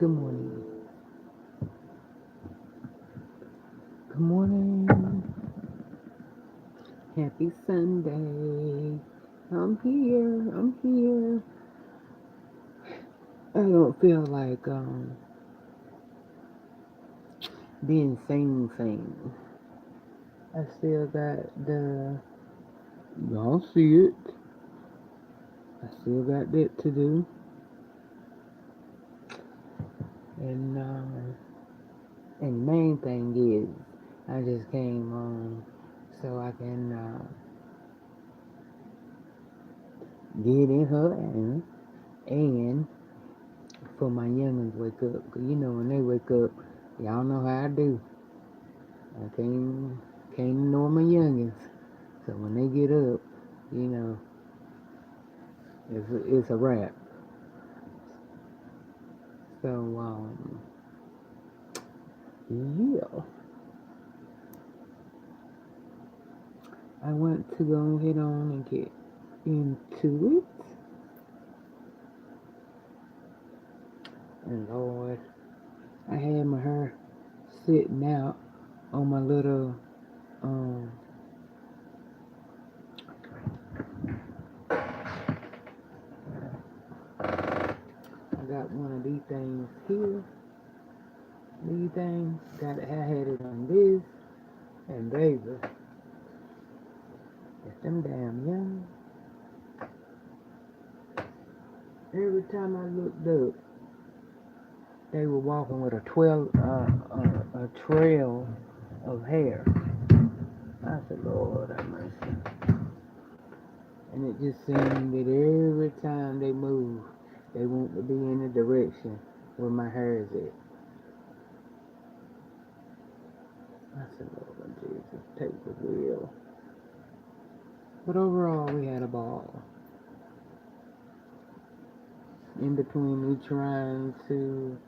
Good morning. Good morning. Happy Sunday. I'm here. I'm here. I don't feel like being same. I still got the y'all see it. I still got that to do. And the main thing is I just came on so I can get in her and for my youngins wake up. 'Cause you know when they wake up, y'all know how I do. I can't ignore my youngins. So when they get up, you know, it's a wrap. So yeah, I want to go ahead on and get into it. And Lord, I had my hair sitting out on my little um I got one of these things here. These things I had it on this, and baby, it's them damn young. Every time I looked up, they were walking with a trail of hair. I said, Lord have mercy. And it just seemed that every time they move, they want to be in the direction where my hair is at. I said, Lord Jesus, take the wheel. But overall, we had a ball. In between me trying to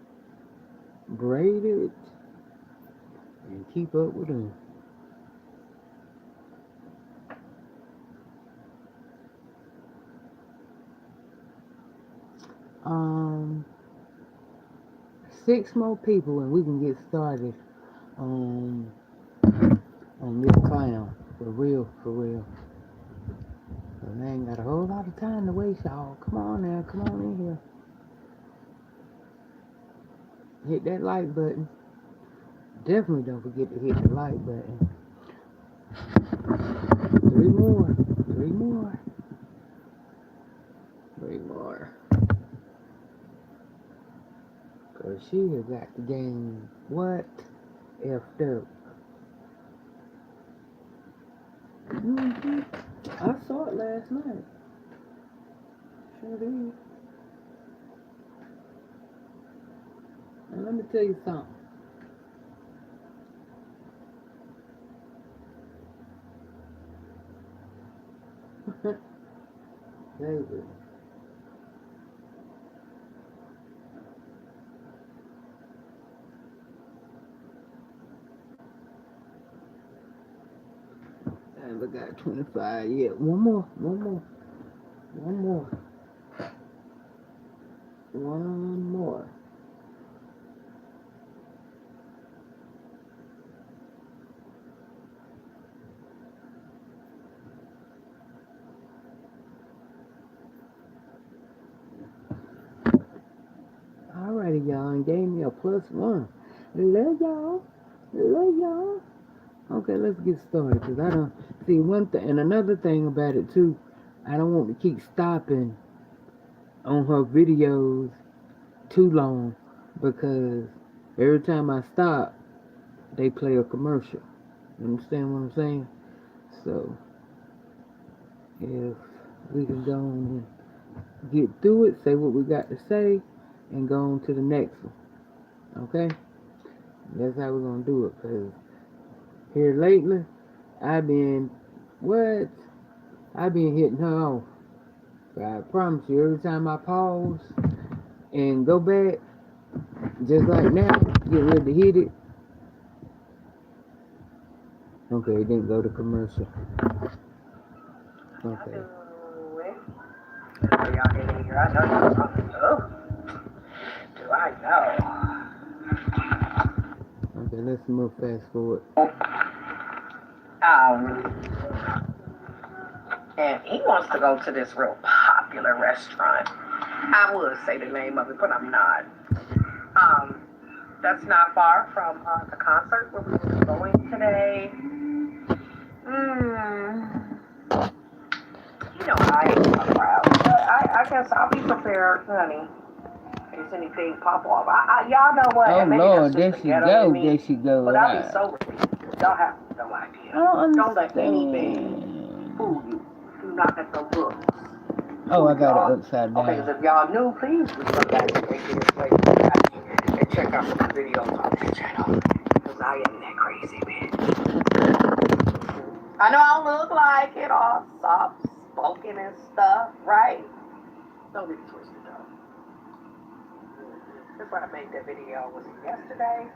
braid it and keep up with them. Um, 6 more people and we can get started on this clown. For real, for real. And I ain't got a whole lot of time to waste, y'all. Come on now, come on in here. Hit that like button. Definitely don't forget to hit the like button. 3 more. 3 more. 3 more. Cause she has got the game, what? Effed up. Mm-hmm. I saw it last night. Sure did. And let me tell you something. Baby. I haven't got 25 yet. One more. Alrighty, y'all, and gave me a +1. Love y'all. Okay, let's get started, because I don't see one thing, and another thing about it too, I don't want to keep stopping on her videos too long, because every time I stop, they play a commercial. You understand what I'm saying? So, if we can go on and get through it, say what we got to say, and go on to the next one. Okay? That's how we're going to do it, because here lately, I've been hitting her off. But I promise you, every time I pause and go back, just like now, get ready to hit it. Okay, it didn't go to commercial. Okay. Do I know? let's move fast forward. And he wants to go to this real popular restaurant. I would say the name of it, but I'm not. That's not far from the concert where we were going today. You know I ain't a crowd. I guess I'll be prepared, honey. In case anything pop off. Y'all know what? Oh And maybe Lord, that's there just the she ghetto go, in me. there she go. But I'll be so ready. Y'all have no idea. I don't Don't let anything understand. fool you. Do not let the looks. Oh, I got it Y'all. upside Okay, because down. if y'all new, please come back and get this place and check out some videos on this channel. Because I am that crazy bitch. I know I don't look like it, all soft spoken and stuff, right? Don't get it twisted though. That's why I made that video. Was it yesterday?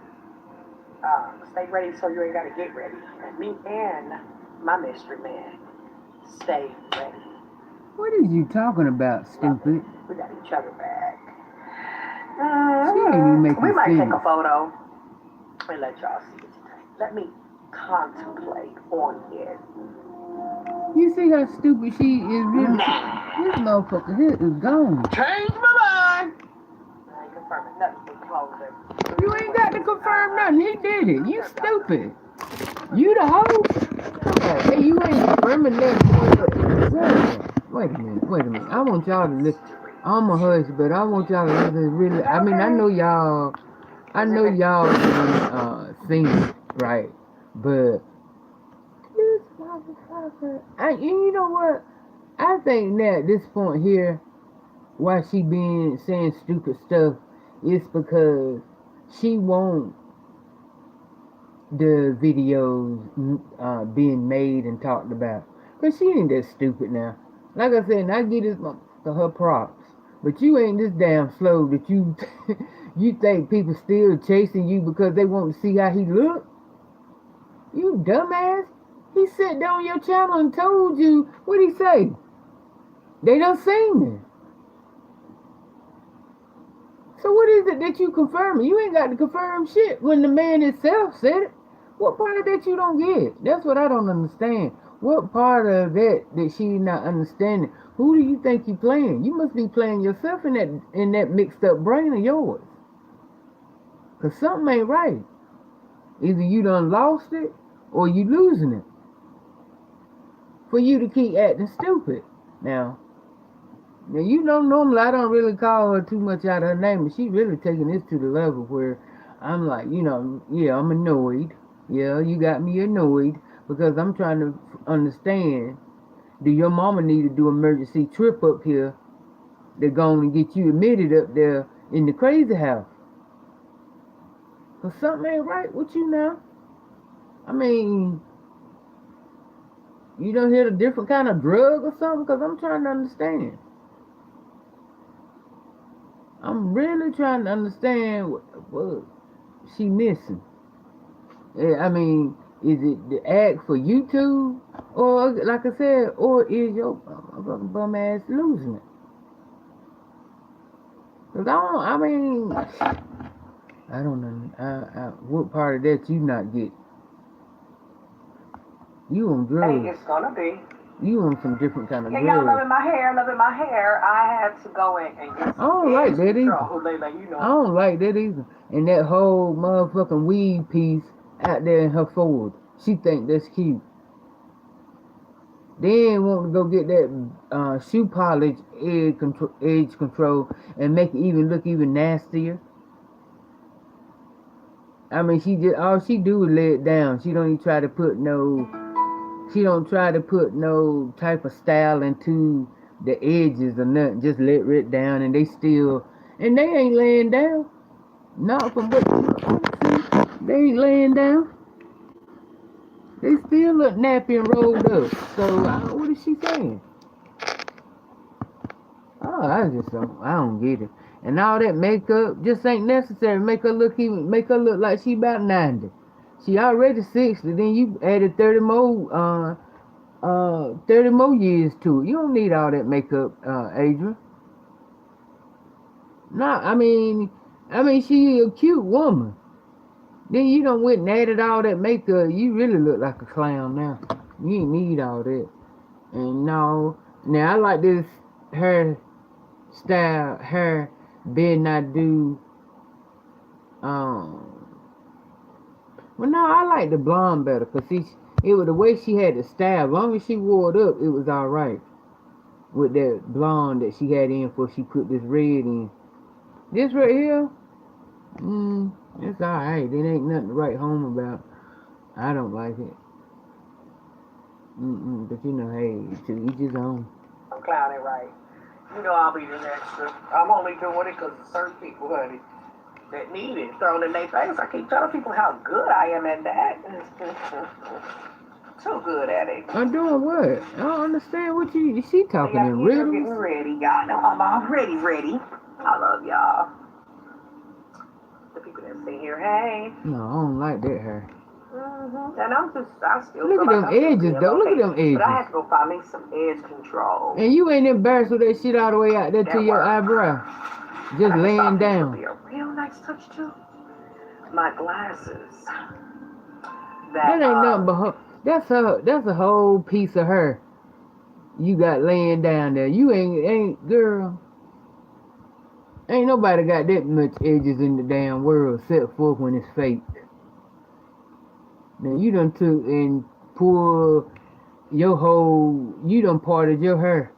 Stay ready so you ain't gotta get ready. And me and my mystery man stay ready. What is you talking about, stupid? We got each other back. She ain't even making We might sense. take a photo and let y'all see it today. Let me contemplate on it. You see how stupid she is? Really? This motherfucker here is gone. Change my mind. I ain't confirming nothing but closing. You ain't got to confirm nothing. He did it. You stupid. You the host? Come on. Hey, you ain't confirming nothing. Wait a minute. I want y'all to listen. I'm a hush, but I want y'all to listen really. I mean, I know y'all seen it, right? But this motherfucker, you know what? I think that at this point here, why she been saying stupid stuff is because she want the videos being made and talked about. Cause she ain't that stupid now. Like I said, and I give this to her props. But you ain't this damn slow that you you think people still chasing you because they want to see how he look? You dumbass. He sat down on your channel and told you what he say. They done seen it. So what is it that you confirming? You ain't got to confirm shit when the man himself said it. What part of that you don't get? That's what I don't understand. What part of that she not understanding? Who do you think you playing? You must be playing yourself in that mixed up brain of yours. Cause something ain't right. Either you done lost it or you losing it. For you to keep acting stupid. Now you know normally I don't really call her too much out of her name, but she really taking this to the level where I'm like, yeah, I'm annoyed. Yeah, you got me annoyed because I'm trying to understand. Do your mama need to do emergency trip up here? They're going to get you admitted up there in the crazy house. Cause something ain't right with you now. I mean, you don't hit a different kind of drug or something? Cause I'm trying to understand. I'm really trying to understand what she missing. I mean, is it the act for YouTube, or like I said, or is your bum ass losing it? Cause I don't know. What part of that you not get? You on drugs? Hey, it's gonna be. You on some different kind of drugs? Y'all loving my hair. I had to go in and get some I don't like that either. You know. I don't like that either. And that whole motherfucking weed piece out there in her forward. She think that's cute. Then want to go get that shoe polish edge control and make it even look even nastier. I mean, all she do is lay it down. She don't even try to put no. She don't try to put no type of style into the edges or nothing. Just let it down, and they ain't laying down. Not from what they ain't laying down. They still look nappy and rolled up. So what is she saying? Oh, I don't get it. And all that makeup just ain't necessary. Make her look like she about 90. She already 60. Then you added 30 more 30 more years to it. You don't need all that makeup, Adrian. No, I mean she a cute woman. Then you done went and added all that makeup. You really look like a clown now. You ain't need all that. And no, now I like this hair style, hair better not do. Um, well, no, I like the blonde better because it was the way she had the style. As long as she wore it up, it was all right. With that blonde that she had in before she put this red in. This right here, it's all right. It ain't nothing to write home about. I don't like it. But you know, hey, to each his own. I'm clowning, right? You know I'll be an extra. I'm only doing it because of certain people, honey, that need it thrown in their face. I keep telling people how good I am at that. Too good at it. I'm doing what? I don't understand what she talking Yeah, in you're riddles. getting ready. Y'all know I'm already ready. I love y'all. The people that sit here, hey. No, I don't like that hair. And I still Look feel at like them I'm edges, though. Look at them But I edges. have to go find me some edge control. And you ain't embarrassed with that shit all the way out there to That your work. eyebrow. And Just I just laying thought this would down. be a real nice touch too. My glasses. That ain't nothing but her. That's a whole piece of her you got laying down there. You ain't girl. Ain't nobody got that much edges in the damn world except for when it's fake. Now you done took and pulled your whole. You done parted your hair.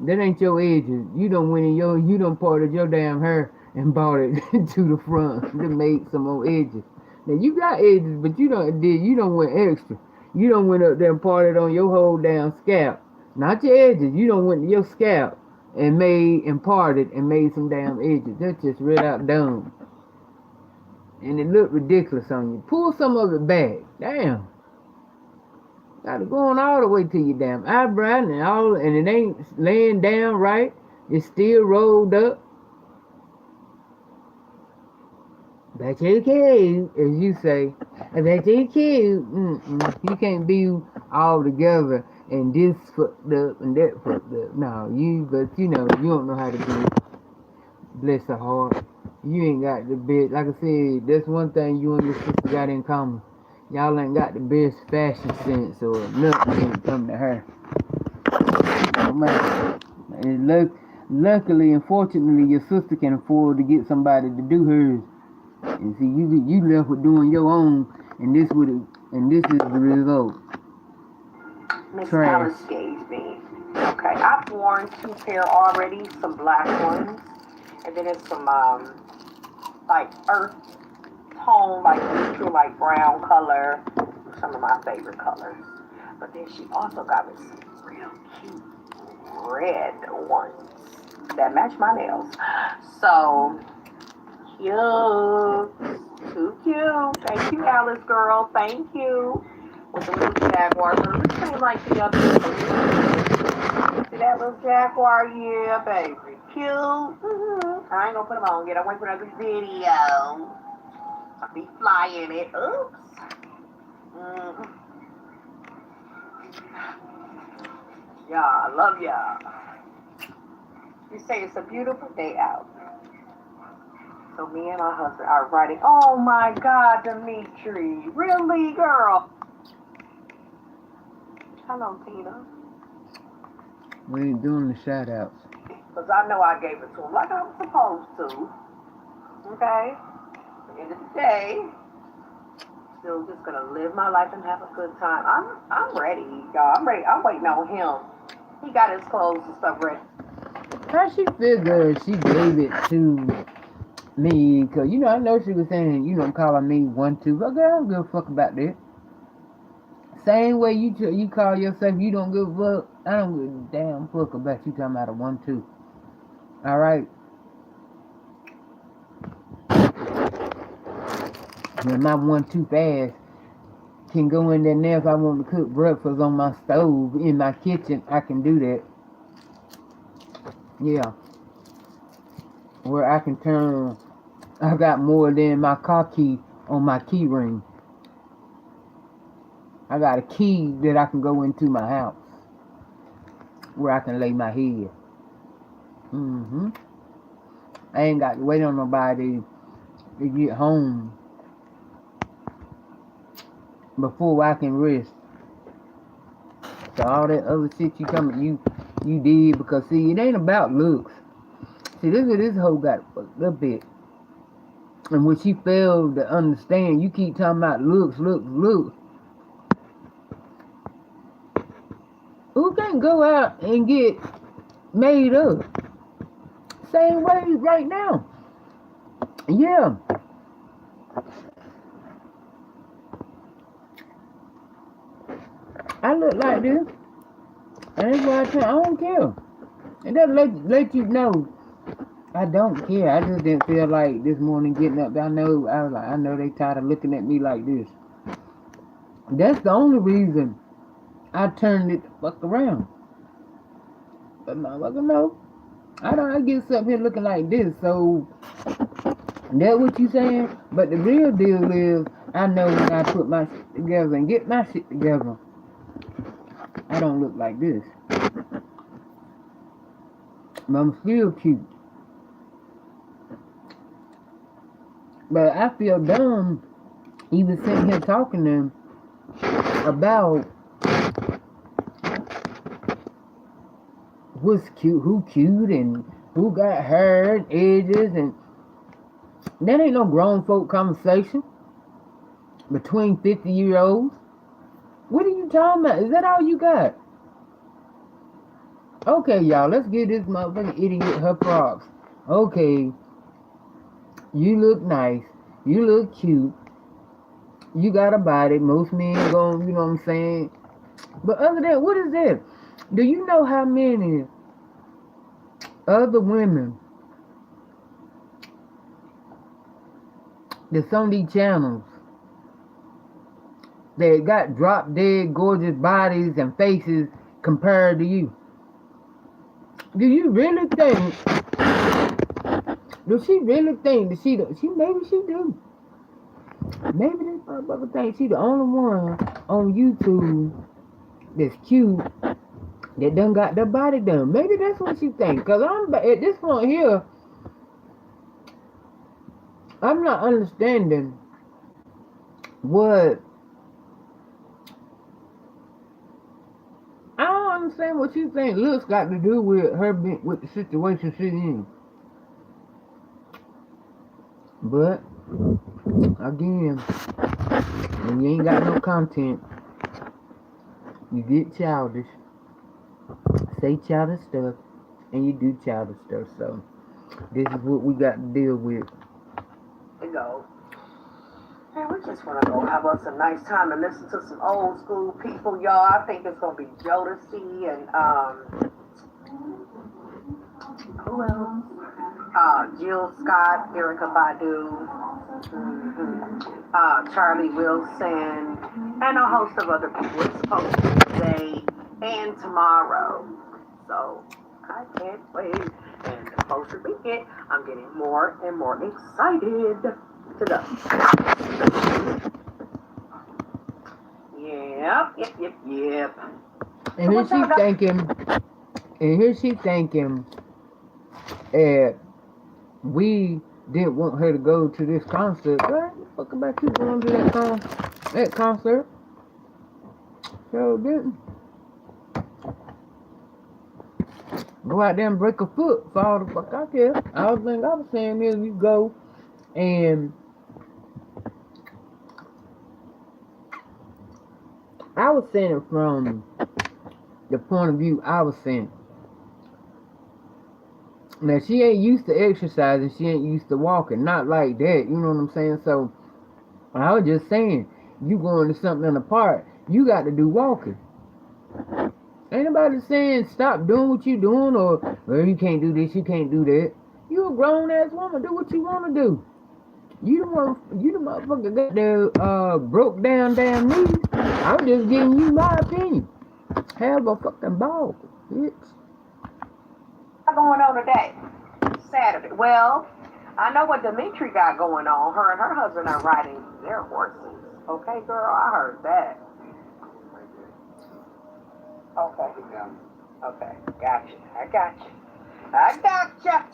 That ain't your edges. You done went in you done parted your damn hair and brought it to the front to make some more edges. Now you got edges, but you don't went extra. You don't went up there and parted on your whole damn scalp. Not your edges. You don't went to your scalp and parted and made some damn edges. That's just right out dumb. And it looked ridiculous on you. Pull some of it back. Damn. Got it going all the way to your damn eyebrow and it ain't laying down right. It's still rolled up. Back to the cave, as you say. Back to the cave. You can't be all together and this fucked up and that fucked up. No, but you don't know how to do it. Bless her heart. You ain't got the best. Like I said, that's one thing you and your sister got in common. Y'all ain't got the best fashion sense or nothing when it come to her. No matter. And luckily and fortunately, your sister can afford to get somebody to do hers. And see, you left with doing your own, and this is the result. Miss Trash. Alice gave me. Okay, I've worn 2 pair already, some black ones, and then it's some like earth tone, like neutral, like brown color, some of my favorite colors. But then she also got me some real cute red ones that match my nails. So cute. Too cute. Thank you, Alice girl. Thank you. With the little jaguar. It seems like the other See that little jaguar? Yeah, baby. Cute. I ain't gonna put them on yet. I wait for another video. I'll be flying it. Oops. Yeah, I love y'all. You say it's a beautiful day out. So me and my husband are writing. Oh my God, Dimitri. Really, girl? Hello, Tina. We ain't doing the shout outs. Because I know I gave it to him like I was supposed to. Okay? At the end of the day, still just going to live my life and have a good time. I'm ready, y'all. I'm ready. I'm waiting on him. He got his clothes and stuff ready. How she figured she gave it to me? Because, I know she was saying, calling me 1-2. Okay, I don't give a fuck about that. Same way you call yourself, you don't give a fuck. I don't give a damn fuck about you talking about a 1-2. Alright? When my 1-2 fast can go in there now if I want to cook breakfast on my stove in my kitchen, I can do that. Yeah. Where I can turn, I got more than my car key on my key ring. I got a key that I can go into my house where I can lay my head. I ain't got to wait on nobody to get home before I can rest. So all that other shit you did, because see, it ain't about looks. See, this is this hoe got fucked up bit. And when she failed to understand, you keep talking about looks. Who can't go out and get made up? Same way right now. Yeah. I look like this. And that's why I don't care. It doesn't let you know I don't care. I just didn't feel like this morning getting up. I was like, I know they tired of looking at me like this. That's the only reason I turned it the fuck around. But motherfucker, no. I get up here looking like this, so that's what you saying? But the real deal is, I know when I put my shit together and get my shit together, I don't look like this. But I'm still cute. But I feel dumb even sitting here talking to them about what's cute, who cute, and who got hair and edges, and that ain't no grown folk conversation between 50-year-olds. What are you talking about? Is that all you got? Okay, y'all, let's give this motherfucking idiot her props. Okay, you look nice, you look cute, you got a body, most men gon', you know what I'm saying? But other than that, what is that? Do you know how many other women that's on these channels that got drop dead gorgeous bodies and faces compared to you? Do you really think, does she really think that maybe she do. Maybe this motherfucker think she the only one on YouTube that's cute that done got their body done. Maybe that's what she think. Cause I'm at this point here, I'm not understanding what, I don't understand what you think looks got to do with her being with the situation she's in. But again, when you ain't got no content, you get childish, say childish stuff, and you do childish stuff. So this is what we got to deal with. You know, hey, we just want to go have us a nice time and listen to some old school people, y'all. I think it's gonna be Jodeci and who else? Jill Scott, Erica Badu, Charlie Wilson, and a host of other people. It's supposed to be today and tomorrow. So I can't wait. And the closer we get, I'm getting more and more excited to go. Yep. And here she thinking, we didn't want her to go to this concert. What the fuck about you going to that concert? So didn't go out there and break a foot for all the fuck I care. All the thing I was saying is you go and I was saying it from the point of view I was saying. Now she ain't used to exercising, she ain't used to walking, not like that, you know what I'm saying? So I was just saying, you going to something in the park, you got to do walking. Ain't nobody saying stop doing what you doing or well, you can't do this, you can't do that. You a grown ass woman, do what you want to do. You the motherfucker got their broke down damn knees. I'm just giving you my opinion. Have a fucking ball, bitch. What's going on today? Saturday. Well, I know what Dimitri got going on. Her and her husband are riding their horses. Okay, girl, I heard that. Okay, gotcha. I gotcha.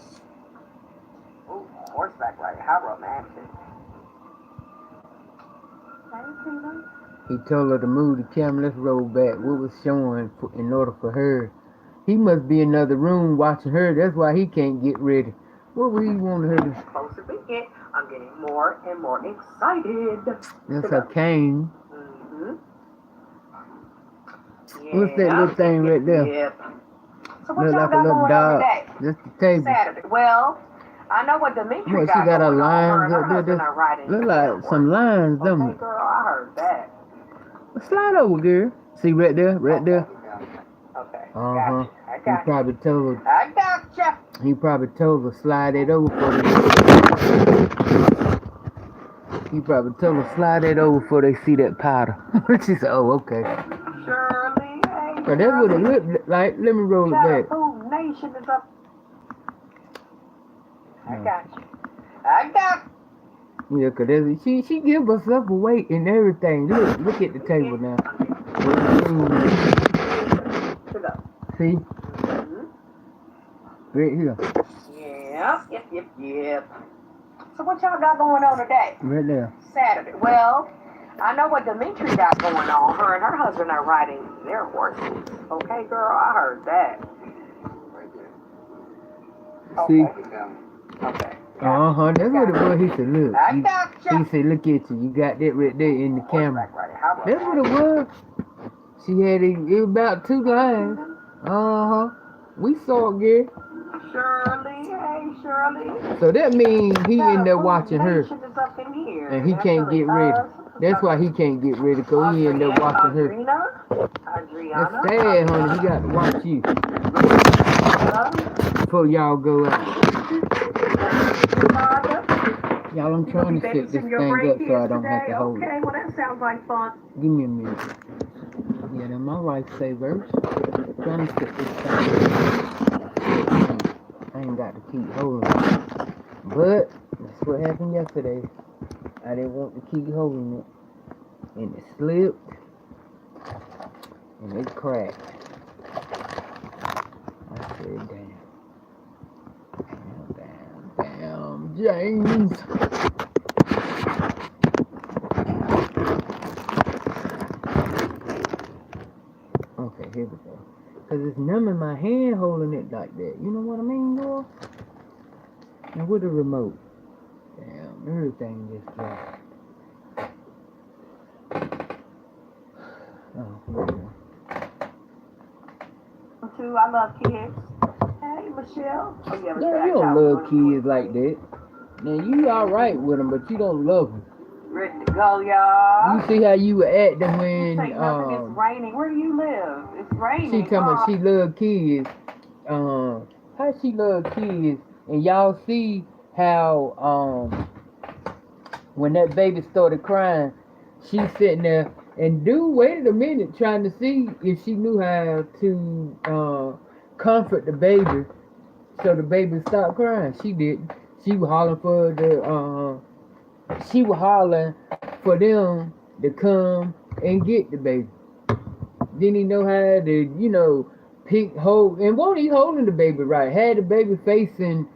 Ooh, horseback riding, how romantic. Hey, Tina. He told her to move the camera. Let's roll back. What was showing in order for her? He must be in another room watching her. That's why he can't get ready. What would he want her to? Closer we get, I'm getting more and more excited. That's her cane. Mm-hmm. What's that little Yep, thing right there? yep. So what Look y'all like a got little going on dog. today? That's the table. Saturday. Well, I know what Dimitri What, she got got her going on. Her lines and her up there? husband That's, are riding look their like some horses. lines, don't Okay, it? girl, I heard that. Slide over, girl. See right there, right Okay. there. Okay, Uh-huh. gotcha. I He got you. probably told her. I gotcha. He probably told her slide it over for them. He probably told her slide it over before they see that powder. She said, "Oh, okay." Shirley, hey, But that's what it Shirley. looked like. Let me roll it back. Food Nation is up. I No. got you. I got you. Yeah, cause she give herself a weight and everything. Look at the table now. See, Mm-hmm. right here, Yep. So what y'all got going on today? right there. Saturday. Well, I know what Dimitri got going on. Her and her husband are riding their horses. Okay, girl, I heard that. See. Okay. Uh-huh, that's what it was. He said, look. I gotcha. He said, look at you. You got that right there in the camera. That's what it was. She had it was about 2 lines. Uh-huh. We saw it, girl. Shirley, hey, Shirley. So that means he in there watching her. Is up in here. And he can't get ready. That's why he can't get ready, because he in there watching her. That's sad, honey. He got to watch you before y'all go out. Y'all, I'm trying to set this thing up so I don't have to hold it. Okay, well that sounds like fun. Give me a minute. Yeah, they're my lifesavers. Trying to set this thing up. I ain't got to keep holding it. But that's what happened yesterday. I didn't want to keep holding it. And it slipped. And it cracked. I said, damn, James. Okay, here we go. Because it's numbing my hand holding it like that. You know what I mean, girl? Now, with the remote. Damn, everything just dropped. Oh, here we go. I love kids. Hey, Michelle. Oh, yeah, Girl, you don't love kids like that. Now, you alright with them, but you don't love them. Ready to go, y'all. You see how you were acting when, It's raining. Where do you live? It's raining. She talking about she love kids. How she love kids, and y'all see how, when that baby started crying, she's sitting there, and dude waited a minute trying to see if she knew how to, comfort the baby, so the baby stopped crying. She didn't. She was hollering for them to come and get the baby. Didn't he know how to, hold, and won't he holding the baby right? Had the baby facing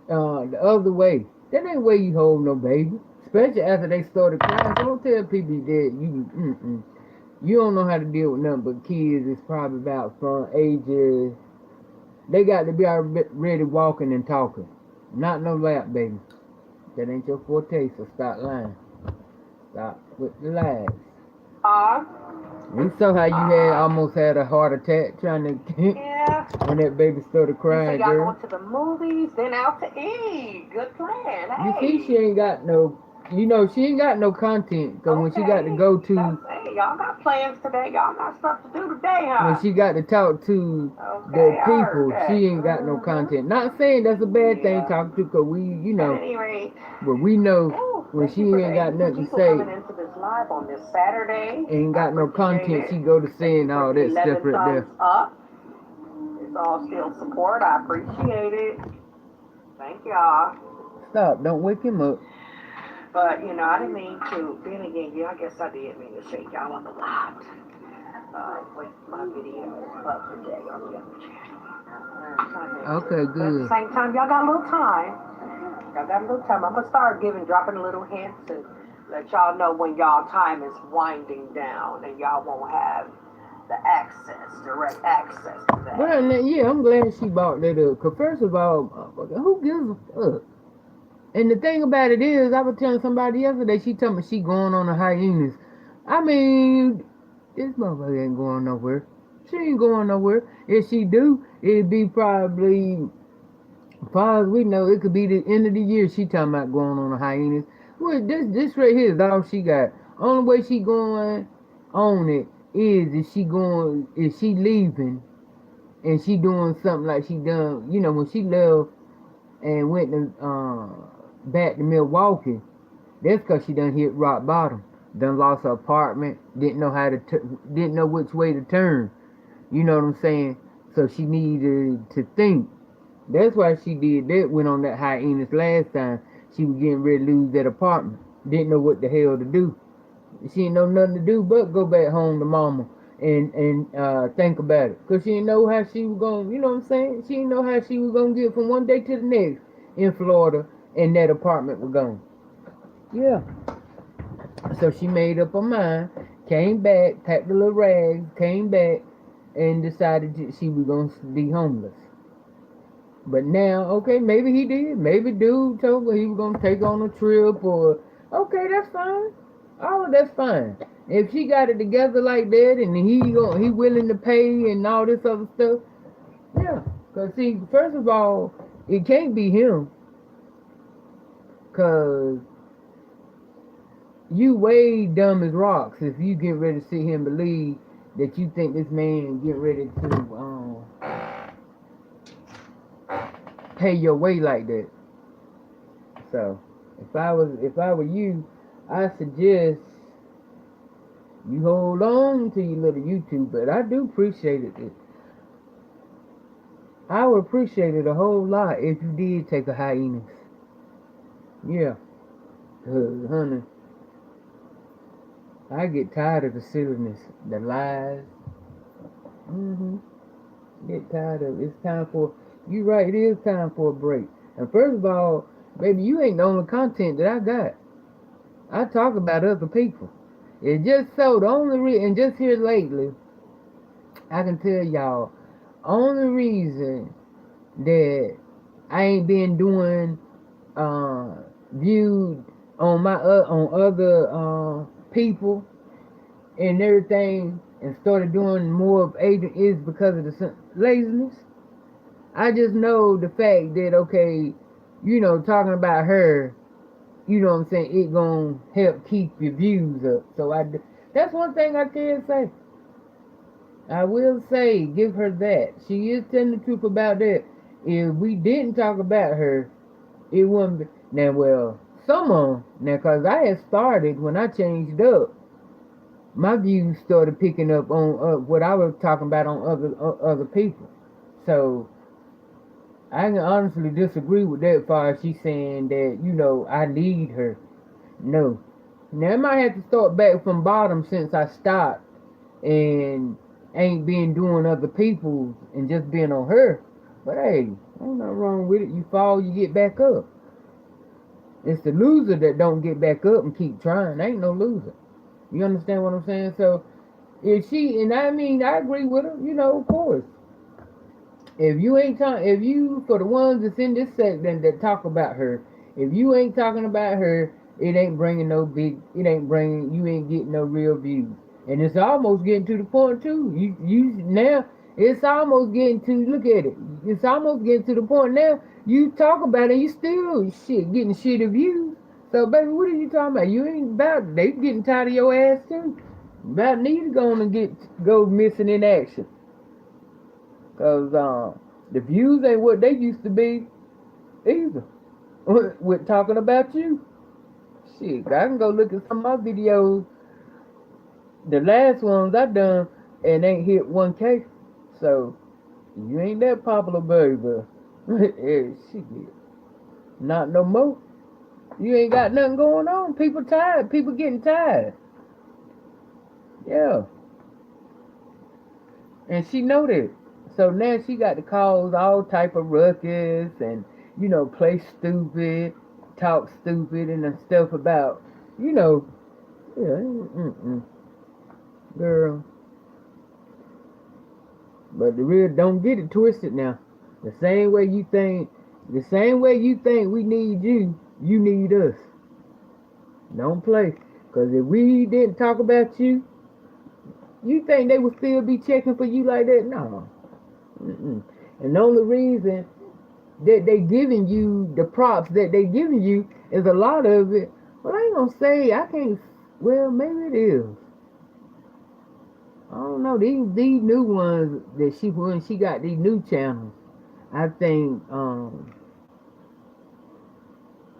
the other way. That ain't the way you hold no baby. Especially after they started crying. So don't tell people that you don't know how to deal with nothing but kids. It's probably about from ages. They got to be already walking and talking. Not no lap, baby. That ain't your forte, so stop lying. Stop with the lies. We saw how you almost had a heart attack trying to yeah. when that baby started crying, so y'all girl. Going to the movies, then out to eat. Good plan. Hey. You see, she ain't got no, she ain't got no content. Because when she got to go to, hey, y'all got plans today. Y'all got stuff to do today, huh? when she got to talk to the people, she ain't got no content. Not saying that's a bad thing talking to, because we, At any rate, but we know when she ain't got nothing to say. Coming into this live on this Saturday. Ain't got no content, she go to saying all that stuff right there. Up. It's all still support. I appreciate it. Thank y'all. Stop, don't wake him up. But, I didn't mean to. Then again, I guess I did mean to shake y'all up a lot. With my video up today on the other channel. Okay, good. But at the same time, y'all got a little time. I'm going to start dropping little hints and Let y'all know when y'all time is winding down and y'all won't have the access, direct access to that. Well, yeah, I'm glad she brought that up. Cause first of all, who gives a fuck? And the thing about it is, I was telling somebody yesterday. She told me she going on a hyenas. I mean, this motherfucker ain't going nowhere. She ain't going nowhere. If she do, it'd be probably, as far as we know, it could be the end of the year. She talking about going on a hyenas. Well, this right here is all she got. Only way she going on it is if she leaving and she doing something like she done. You know, when she left and went to back to Milwaukee. That's because she done hit rock bottom. Done lost her apartment. Didn't know which way to turn. You know what I'm saying? So she needed to think. That's why she did that. Went on that hyenas last time. She was getting ready to lose that apartment. Didn't know what the hell to do. She didn't know nothing to do but go back home to mama and think about it. Cause she didn't know how she was going. You know what I'm saying? She didn't know how she was gonna get from one day to the next in Florida, and that apartment was gone. Yeah. So she made up her mind, came back, packed the little rags, came back, and decided she was gonna be homeless. But now, okay, maybe he did. Maybe dude told her he was gonna take on a trip, or okay, that's fine. All of that's fine. If she got it together like that, and he willing to pay and all this other stuff, yeah. Cause see, first of all, it can't be him, cause you way dumb as rocks if you get ready to sit here and believe that you think this man get ready to pay your way like that. So if I were you, I suggest you hold on to your little YouTube. But I do appreciate it. I would appreciate it a whole lot if you did take a hiatus. Yeah, 'cause, honey, I get tired of the silliness, the lies. Mm-hmm. Get tired of it. It's time for you right, it is time for a break. And first of all, baby, you ain't the only content that I got. I talk about other people. It's just so the only and just here lately, I can tell y'all, only reason that I ain't been doing uh viewed on my on other people and everything and started doing more of agent is because of the laziness. I just know the fact that okay, talking about her, you know what I'm saying, it gonna help keep your views up. So that's one thing I can say. I will say, give her that. She is telling the truth about that. If we didn't talk about her, it wouldn't be. Now, well, someone, now, because I had started when I changed up, my views started picking up on what I was talking about on other people. So, I can honestly disagree with that far as she's saying that, I need her. No. Now, I might have to start back from bottom since I stopped and ain't been doing other people's and just being on her. But hey, ain't nothing wrong with it. You fall, you get back up. It's the loser that don't get back up and keep trying. Ain't no loser. You understand what I'm saying? So if she and I mean I agree with her, of course. If you ain't talking, if you for the ones that's in this segment that talk about her, if you ain't talking about her, it ain't bringing no big. It ain't bringing. You ain't getting no real views. And it's almost getting to the point too. You now it's almost getting to look at it. It's almost getting to the point now. You talk about it, you still getting shitty views. So baby, what are you talking about? You ain't about. They getting tired of your ass too. About need to go on and go missing in action. Cause the views ain't what they used to be either. With talking about you. Shit, I can go look at some of my videos. The last ones I done and ain't hit 1K. So you ain't that popular, baby. Yeah, shit. Not no more. You ain't got nothing going on. People tired. People getting tired. Yeah. And she know that. So now she got to cause all type of ruckus and, play stupid, talk stupid and stuff about You know, yeah, girl. But the real, don't get it twisted now. The same way you think, the same way you think we need you, you need us. Don't play. Cause if we didn't talk about you, you think they would still be checking for you like that? No. Mm-mm. And the only reason that they giving you the props that they giving you is a lot of it. Well, I ain't gonna say I can't. Well, maybe it is. I don't know. These new ones that she when she got these new channels. I think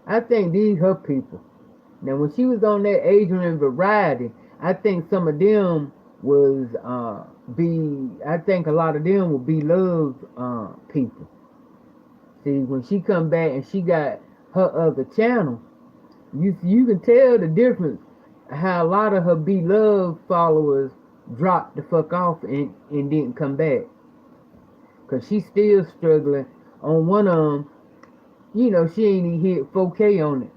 I think these her people. Now when she was on that Adrian Variety, I think some of them was be I think a lot of them would be loved people. See, when she come back and she got her other channel, you can tell the difference how a lot of her beloved followers dropped the fuck off and didn't come back. Cause she's still struggling on one of them. You know, she ain't even hit 4K on it.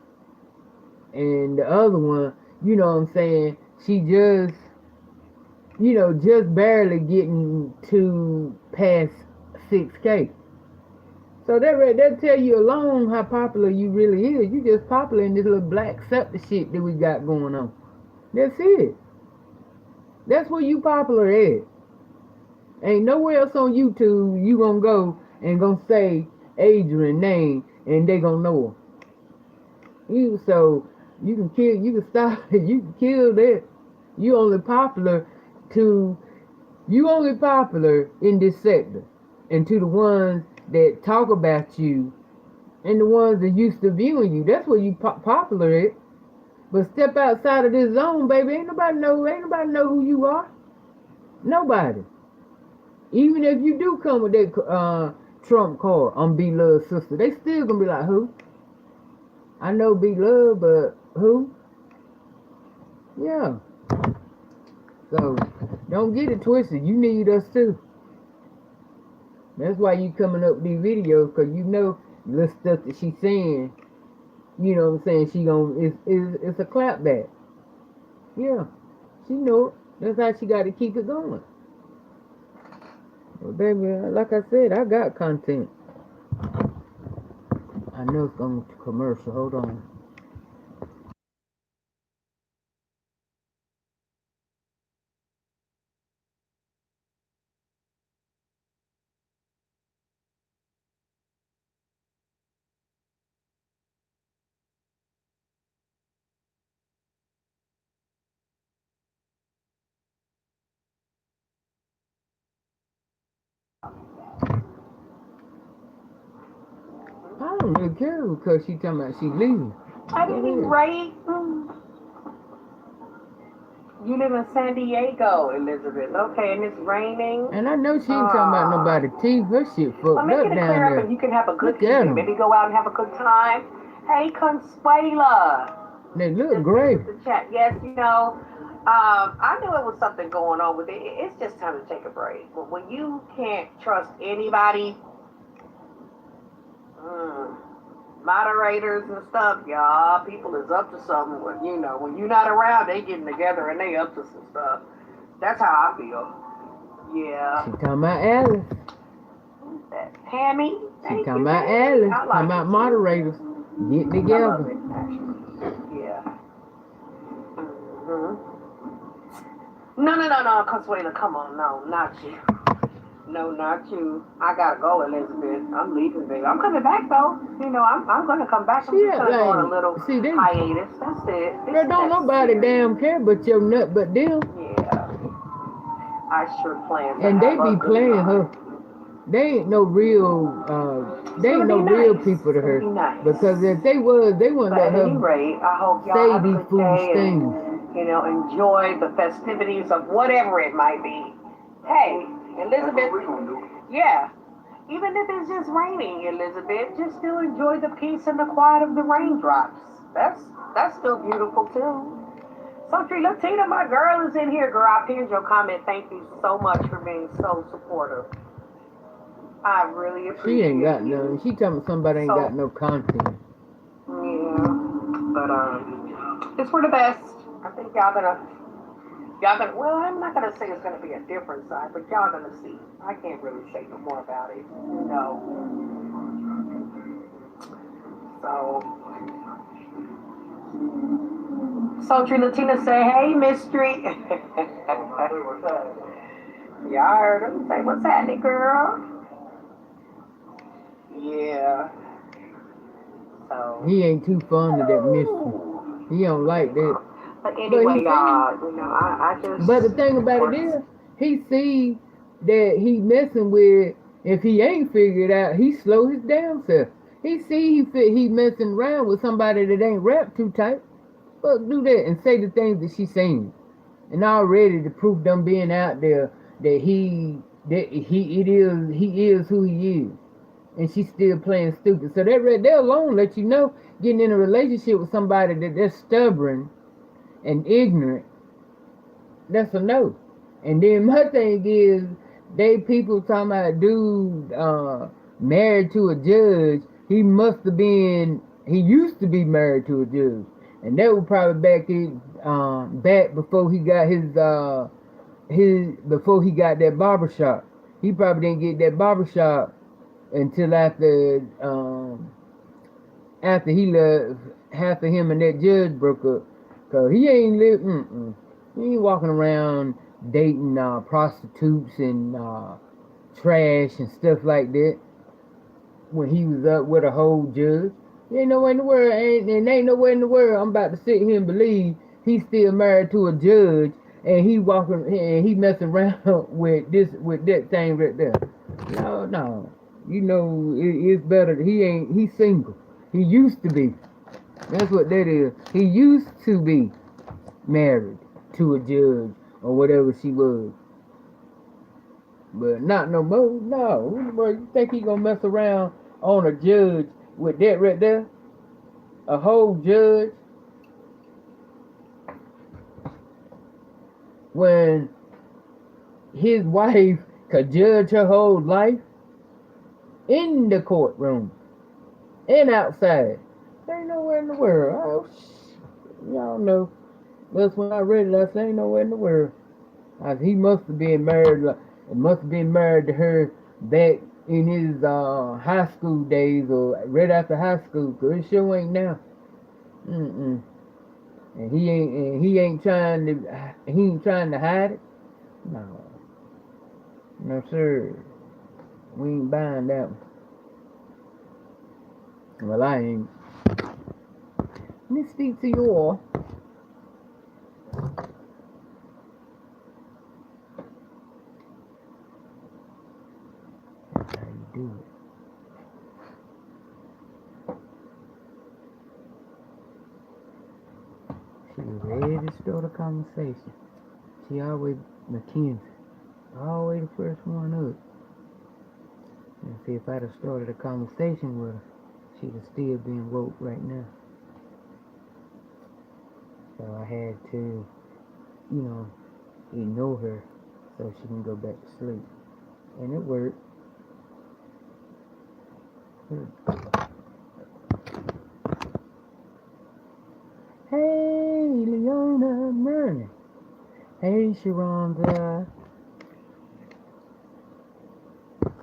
And the other one, you know what I'm saying, she just, just barely getting to past 6K. So that tell you alone how popular you really is. You just popular in this little black septic shit that we got going on. That's it. That's where you popular at. Ain't nowhere else on YouTube you gonna go and gonna say Adrian name and they gonna know her. So you can stop you can kill that. You only popular to you only popular in this sector. And to the ones that talk about you and the ones that used to viewing you, that's where you popular at. But step outside of this zone, baby, ain't nobody know who you are. Nobody. Even if you do come with that Trump card on B Love's sister, they still gonna be like, who? I know B Love, but who? Yeah. So don't get it twisted. You need us too. That's why you coming up with these videos, cause you know the stuff that she's saying. You know what I'm saying? She gonna it's a clapback. Yeah, she know it. That's how she got to keep it going. Well, baby, like I said, I got content. I know it's going to commercial. Hold on. I don't really care because she talking about she leaving. At Go any ahead. rate, you live in San Diego, Elizabeth. Okay, and it's raining. And I know she ain't talking about nobody teeth. Her shit Well, fucked make up it a down clear up there. and you can have a good Look at evening. them. Maybe go out and have a good time. Hey, Consuela. They look Just great. the chat. Yes, I knew it was something going on with it. It's just time to take a break. But when you can't trust anybody, mm, moderators and stuff, y'all, people is up to something. When you're not around, they getting together and they up to some stuff. That's how I feel. Yeah. She talking about Alice. Who's that? Tammy? She Thank talking you, about Tammy. Alice. I Talking like about it too. moderators. Getting I love together. it, actually. Yeah. Mm-hmm. No, Consuela, come on. No, not you. No, not you. I gotta go, Elizabeth. I'm leaving, baby. I'm coming back, though. I'm gonna come back. I'm She just gonna go on a little see they hiatus. That's it. This Girl, is don't nobody necessary. damn care but your nut but them. Yeah. I sure plan to And they have a be good playing her. time. They ain't no real It's they ain't gonna no be real nice. people It's to gonna her. be Because nice. if they was, they wouldn't But let at any her rate, I hope y'all say have a these good foolish day things. and, enjoy the festivities of whatever it might be. Hey, Elizabeth, yeah, even if it's just raining, Elizabeth, just still enjoy the peace and the quiet of the raindrops. That's still beautiful too. So Tree Latina, my girl is in here, girl. I pinned your comment. Thank you so much for being so supportive. I really She ain't appreciate got none. you. She telling me somebody ain't So got no content. yeah, but It's for the best. I think well, I'm not gonna say it's gonna be a different side, but y'all gonna see. I can't really say no more about it. No. So, Sultry Latina say, hey, mystery. Yeah, I heard him say, what's happening, girl? Yeah. So. He ain't too fond of that mystery. He don't like that. But But anyway, he see, I just. but the thing about it is, he see that he messing with. If he ain't figured out, he slow his damn self. He see he messing around with somebody that ain't wrapped too tight. Fuck, do that and say the things that she saying. And already the proof them being out there that he is who he is, and she's still playing stupid. So that right there alone let you know getting in a relationship with somebody that they're stubborn and ignorant. That's a no. And then my thing is, they people talking about dude married to a judge. He used to be married to a judge, and that was probably back before he got before he got that barbershop. He probably didn't get that barbershop until after he left, after him and that judge broke up. Cause he ain't live he ain't walking around dating prostitutes and trash and stuff like that when he was up with a whole judge. Ain't nowhere in the world, ain't nowhere in the world I'm about to sit here and believe he's still married to a judge and he messing around with that thing right there. No. You know it's better. He's single. He used to be. That's what that is. He used to be married to a judge or whatever she was. But not no more. No. Who the world you think he gonna mess around on a judge with that right there? A whole judge? When his wife could judge her whole life in the courtroom and outside. There ain't nowhere in the world. Y'all know. That's when I read it. I said, ain't nowhere in the world. He must have been married. Must have been married to her back in his high school days or right after high school. Cause it sure ain't now. Mm-mm. And he ain't trying to hide it. No sir. We ain't buying that one. Well, I ain't. Let me speak to you all. That's how you do it. She ready to start a conversation. She always Mackenzie. Always the first one up. And see, if I'd have started a conversation with her, she'd have still been woke right now. So I had to, ignore her so she can go back to sleep. And it worked. Hey, Leona Murney. Hey, Sharonda.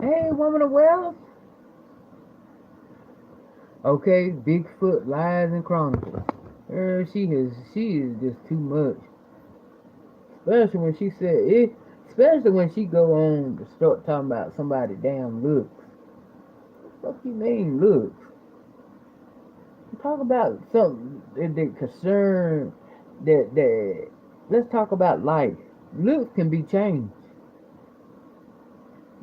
Hey, woman of wealth. Okay, Bigfoot Lies and Chronicles. She is just too much. Especially when she said it. Especially when she go on to start talking about somebody damn looks. What you mean looks? Talk about something that concern that. Let's talk about life. Looks can be changed.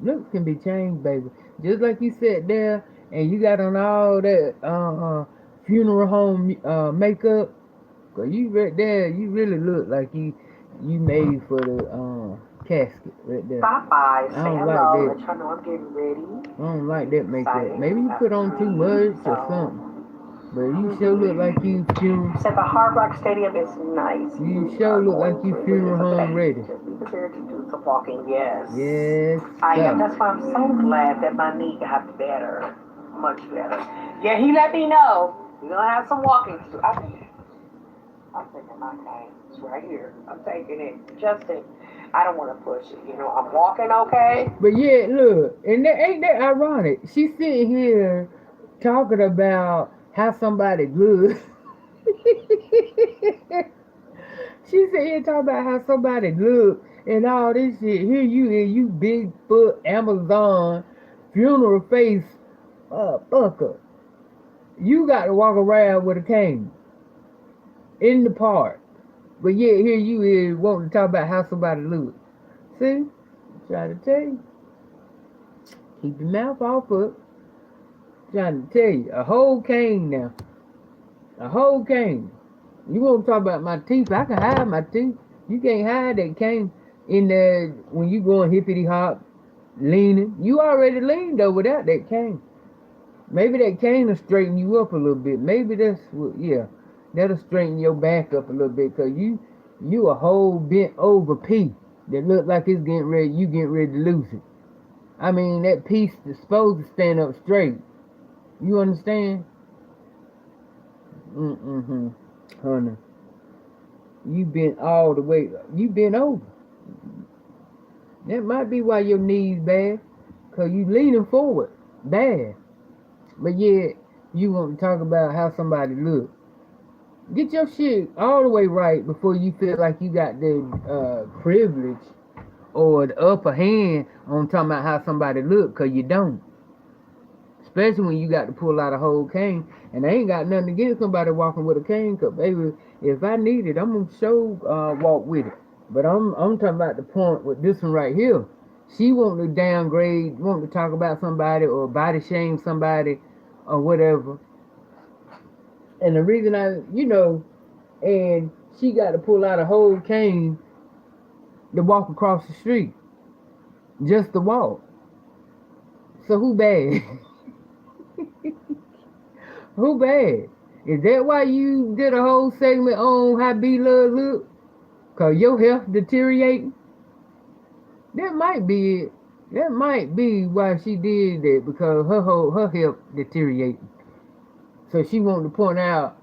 Looks can be changed, baby. Just like you sat there and you got on all that funeral home makeup. Cause you right there, you really look like you made for the casket right there. Bye-bye. I Say don't hello. like Let that. y'all know I'm getting ready. I don't like that makeup. Excited. Maybe you put on too much or something. But you sure look like you funeral. Said the Hard Rock Stadium is nice. You sure look like you funeral home ready. Just be prepared to do some walking. Yes. Yes. I am. That's why I'm so glad that my knee got better. Much better. Yeah, he let me know. We're gonna have some walking to do. I'm taking my cane. It's right here. I'm taking it. Justin, I don't want to push it. I'm walking okay. But yeah, look, and that ain't that ironic. She's sitting here talking about how somebody good. She sitting here talking about how somebody look and all this shit. Here you is, you Bigfoot, Amazon, funeral face, fucker. You got to walk around with a cane in the park. But yeah, here you is wanting to talk about how somebody look. See? Trying to tell you. Keep your mouth off of it. Trying to tell you. A whole cane now. A whole cane. You want to talk about my teeth? I can hide my teeth. You can't hide that cane in there when you going hippity hop, leaning. You already leaned over without that cane. Maybe that cane will straighten you up a little bit. Maybe that's what, yeah, that'll straighten your back up a little bit. Cause you a whole bent over piece that look like it's getting ready. You getting ready to lose it. I mean that piece is supposed to stand up straight. You understand? Mm-hmm. Honey, you been all the way. You been over. That might be why your knees bad. Cause you leaning forward. Bad. But yeah, you want to talk about how somebody look. Get your shit all the way right before you feel like you got the privilege or the upper hand on talking about how somebody look, cause you don't. Especially when you got to pull out a whole cane, and I ain't got nothing against somebody walking with a cane, cause baby, if I need it, I'm gonna show walk with it. But I'm talking about the point with this one right here. She want to downgrade, want to talk about somebody or body shame somebody or whatever. And the reason and she got to pull out a whole cane to walk across the street, just to walk. So who bad? Who bad? Is that why you did a whole segment on how B Love look? Cause your health deteriorating? That might be it. That might be why she did that, because her health deteriorating. So she wanted to point out,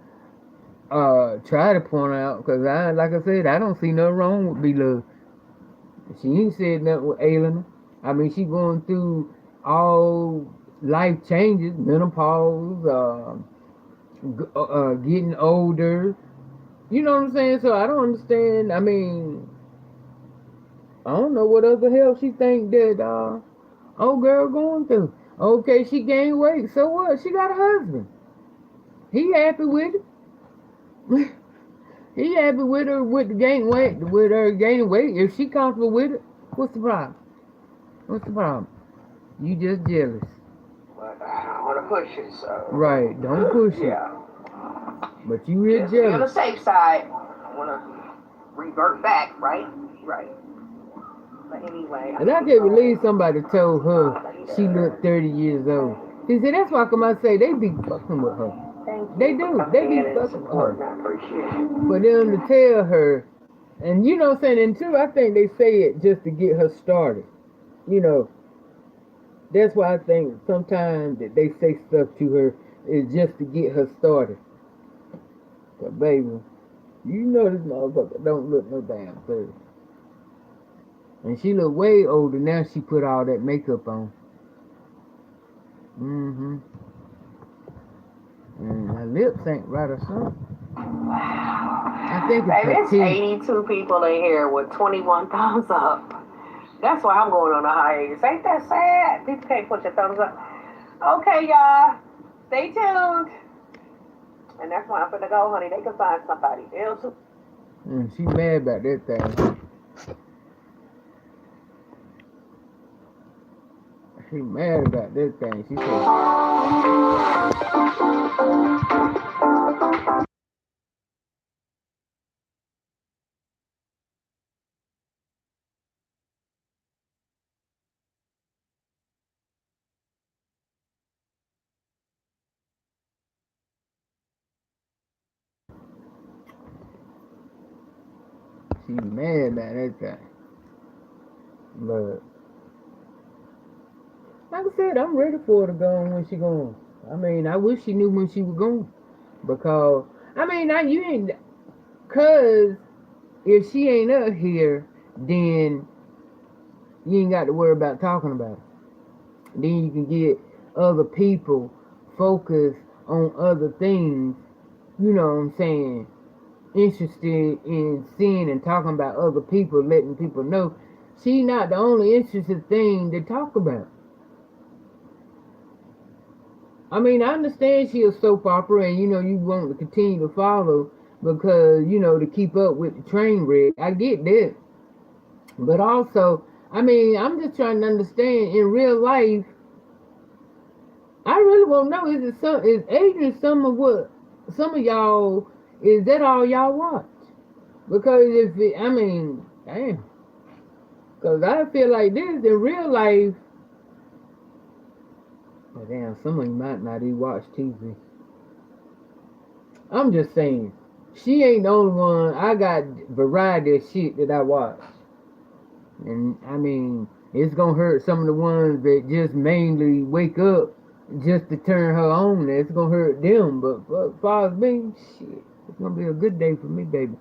try to point out, cause like I said, I don't see nothing wrong with B Love. She ain't said nothing with ailing her. I mean, she going through all life changes, menopause, getting older. You know what I'm saying? So I don't understand. I mean, I don't know what other hell she think that old girl going through. Okay, she gained weight. So what? She got a husband. He happy with it. He happy with her with the gain weight, with her gaining weight. If she comfortable with it, what's the problem? What's the problem? You just jealous. But I don't want to push it, so. Right, don't push it. Yeah. But you real Just be on the jealous. safe side. I want to revert back, right? Right. But anyway. And I can't believe somebody told her she looked 30 years old. He said, that's why come I say they be fucking with her. They do. They be fucking with her. I appreciate it. For them to tell her, and you know what I'm saying, and too, I think they say it just to get her started. You know, that's why I think sometimes that they say stuff to her is just to get her started. But baby, you know this motherfucker don't look no damn 30. And she look way older now she put all that makeup on. Mm-hmm. And her lips ain't right or something. I think it's Baby, her it's teeth. 82 people in here with 21 thumbs up. That's why I'm going on a hiatus. Ain't that sad? People can't put your thumbs up. Okay, y'all. Stay tuned. And that's why I'm finna go, honey. They can find somebody else. And she mad about that thing. She mad about that thing. She said, she mad about that thing. But like I said, I'm ready for her to go on when she going. I mean, I wish she knew when she was going. Because I mean, you ain't. Cause if she ain't up here, then you ain't got to worry about talking about it. Then you can get other people focused on other things, you know what I'm saying, interested in seeing and talking about other people, letting people know she not the only interested thing to talk about. I mean, I understand she a soap opera and, you want to continue to follow because, to keep up with the train wreck. I get that. But also, I mean, I'm just trying to understand in real life, I really want to know, is Adrian some of y'all, is that all y'all watch? Because I mean, damn. Because I feel like this in real life, but damn, some of you might not even watch TV. I'm just saying, she ain't the only one. I got variety of shit that I watch. And I mean, it's gonna hurt some of the ones that just mainly wake up just to turn her on. It's gonna hurt them. But as far as me, shit, it's gonna be a good day for me, baby.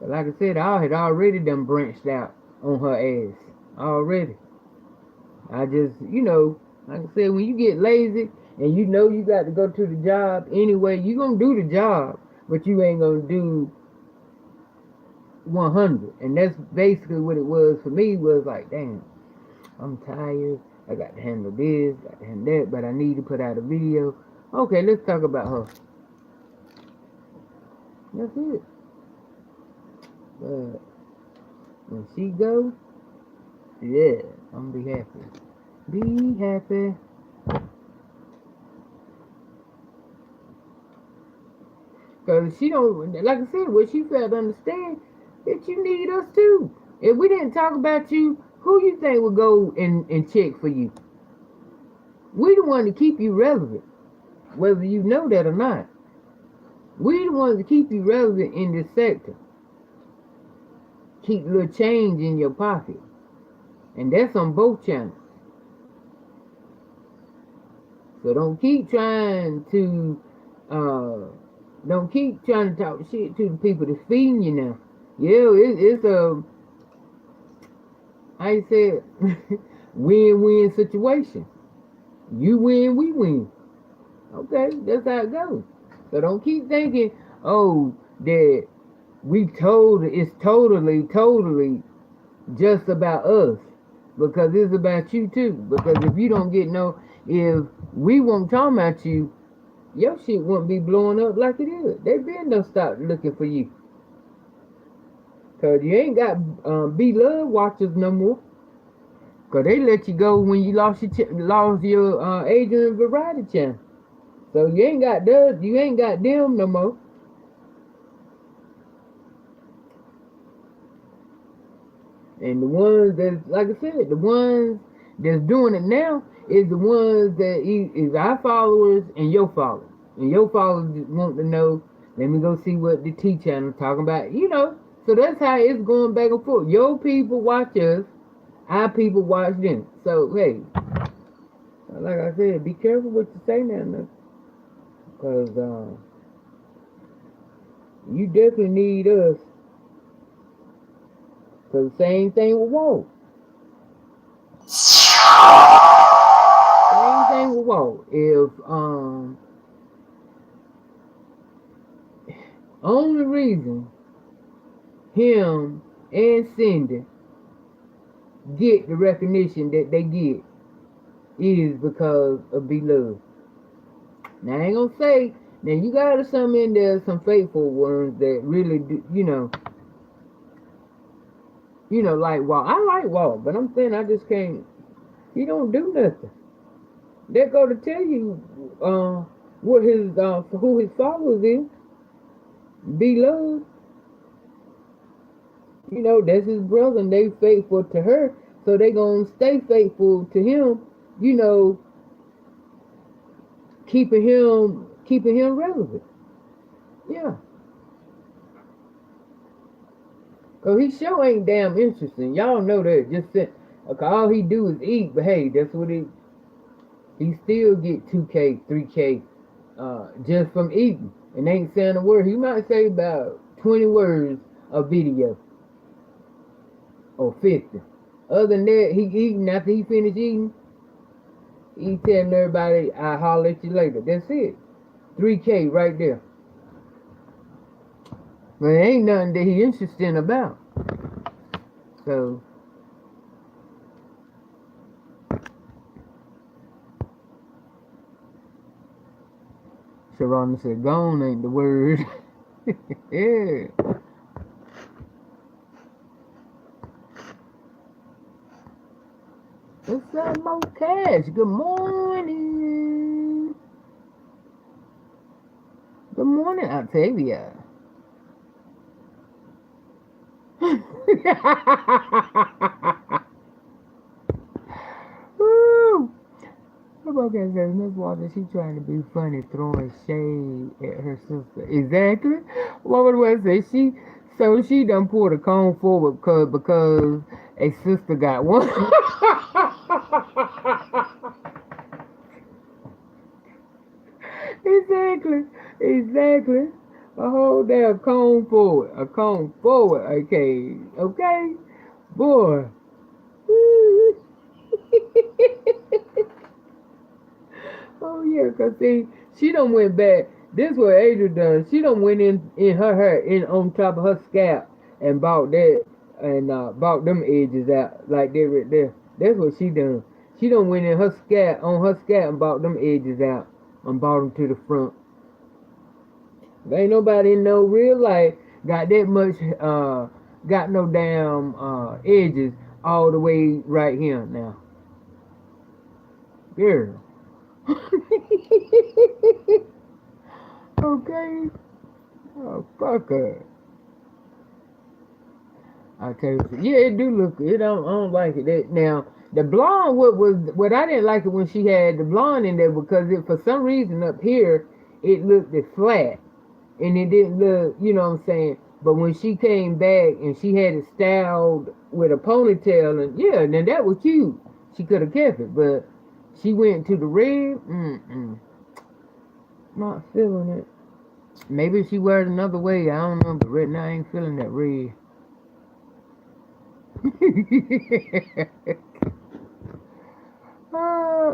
But like I said, I had already done branched out on her ass. Already. I just, like I said, when you get lazy and you got to go to the job anyway, you gonna do the job, but you ain't gonna do 100. And that's basically what it was for me, was like, damn, I'm tired. I got to handle this, got to handle that, but I need to put out a video. Okay, let's talk about her. That's it. But when she go, yeah, I'm gonna be happy. Be happy. Cause she don't, like I said, what she failed to understand that you need us too. If we didn't talk about you, who you think would go and check for you? We the one to keep you relevant, whether you know that or not. We the ones to keep you relevant in this sector. Keep a little change in your pocket. And that's on both channels. So don't keep trying to talk shit to the people that's feeding you now. Yeah, it's a, I said, win-win situation. You win, we win. Okay, that's how it goes. So don't keep thinking, oh, that it's totally just about us. Because it's about you too. Because if you don't if we won't talk about you, your shit won't be blowing up like it is. They been done stop looking for you. Cause you ain't got Be Love watchers no more. Cause they let you go when you lost your Asian variety channel. So you ain't got them no more. And the ones that, like I said, the ones that's doing it now is the ones that is our followers and your followers. And your followers want to know, let me go see what the T channel talking about, So that's how it's going back and forth. Your people watch us, our people watch them. So, hey, like I said, be careful what you say now. Because you definitely need us. So same thing with Walt. Same thing with Walt. If only reason him and Cindy get the recognition that they get is because of Be Love. Now I ain't gonna say, now you got some in there, some faithful ones that really do, like Walt. I like Walt, but I'm saying I just can't. He don't do nothing. They go to tell you what his who his followers is. Be Love. That's his brother, and they faithful to her, so they gonna stay faithful to him. Keeping him relevant. Yeah. Cause he sure ain't damn interesting. Y'all know that. Just said, okay, all he do is eat, but hey, that's what he still get 2K, 3K, just from eating, and ain't saying a word. He might say about 20 words a video or 50. Other than that, he eating after he finished eating, he telling everybody, I'll holler at you later. That's it. 3K right there. But it ain't nothing that he interested about. So Sharonda said, gone ain't the word. Yeah. What's up, Mo Cash? Good morning. Good morning, Octavia. Woo! Okay, says Miss Walter, she trying to be funny, throwing shade at her sister. Exactly. What would I say? She done pulled a comb forward because a sister got one. Exactly. Exactly. A whole damn comb forward. A comb forward. Okay. Okay. Boy. Oh yeah, cause see, she done went back. This what Adrian done. She done went in her hair in on top of her scalp and bought that and bought them edges out like that right there. That's what she done. She done went in her scalp on her scalp and bought them edges out and bought them to the front. There ain't nobody in no real life got that much got no damn edges all the way right here now. Girl. Okay. Oh, fuck her. I tell you, yeah, it do look. I don't like it. Now the blonde, what I didn't like it when she had the blonde in there because for some reason up here it looked flat and it didn't look. You know what I'm saying? But when she came back and she had it styled with a ponytail and yeah, then that was cute. She could have kept it, but she went to the red. Not feeling it. Maybe if she wear it another way. I don't know, but right now I ain't feeling that red.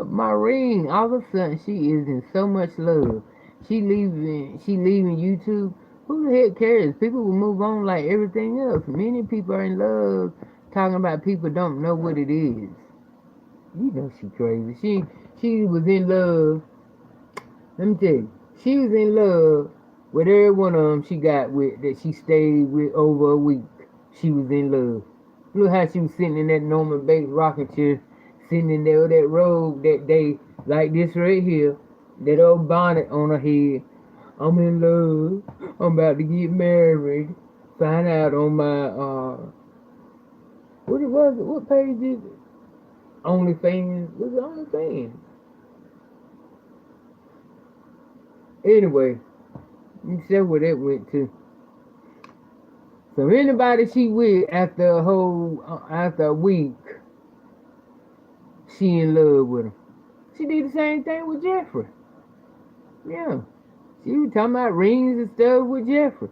Maureen, all of a sudden she is in so much love. She leaving YouTube. Who the heck cares? People will move on like everything else. Many people are in love talking about people don't know what it is. You know she crazy. She was in love. Let me tell you, she was in love with every one of them she got with that she stayed with over a week. She was in love. Look how she was sitting in that Norman Bates rocking chair, sitting in there with that robe that day, like this right here, that old bonnet on her head. I'm in love. I'm about to get married. Find out on my what it was? What page is it? OnlyFans. Was it OnlyFans? Anyway, you see where that went to. So anybody she with after a week, she in love with him. She did the same thing with Jeffrey. Yeah, she was talking about rings and stuff with Jeffrey.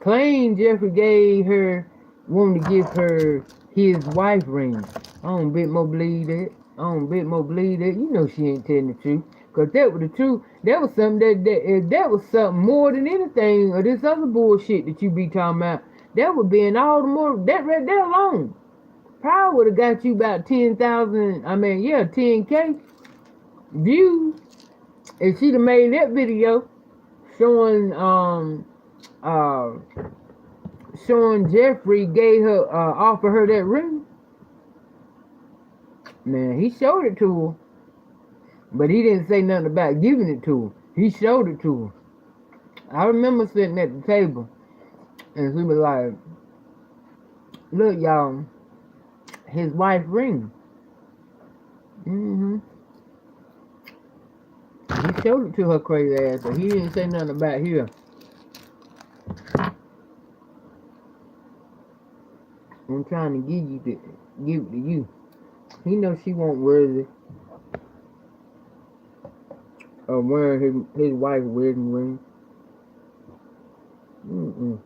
Claimed Jeffrey gave her, wanted to give her his wife ring. I don't bit more believe that. I don't bit more believe that. You know she ain't telling the truth. Cause that was the truth. That was something that was something more than anything or this other bullshit that you be talking about. That would be in all the more that right there alone. Probably would have got you about 10,000. I mean, yeah, 10K views if she'd have made that video showing uh showing Jeffrey gave her offer her that ring. Man, he showed it to her, but he didn't say nothing about giving it to her. He showed it to her. I remember sitting at the table and she was like, "Look, y'all, his wife ring." hmm He showed it to her crazy ass, but he didn't say nothing about here. I'm trying to give it to you. He knows she won't worthy of wearing his wife's wedding ring. Mm-mm.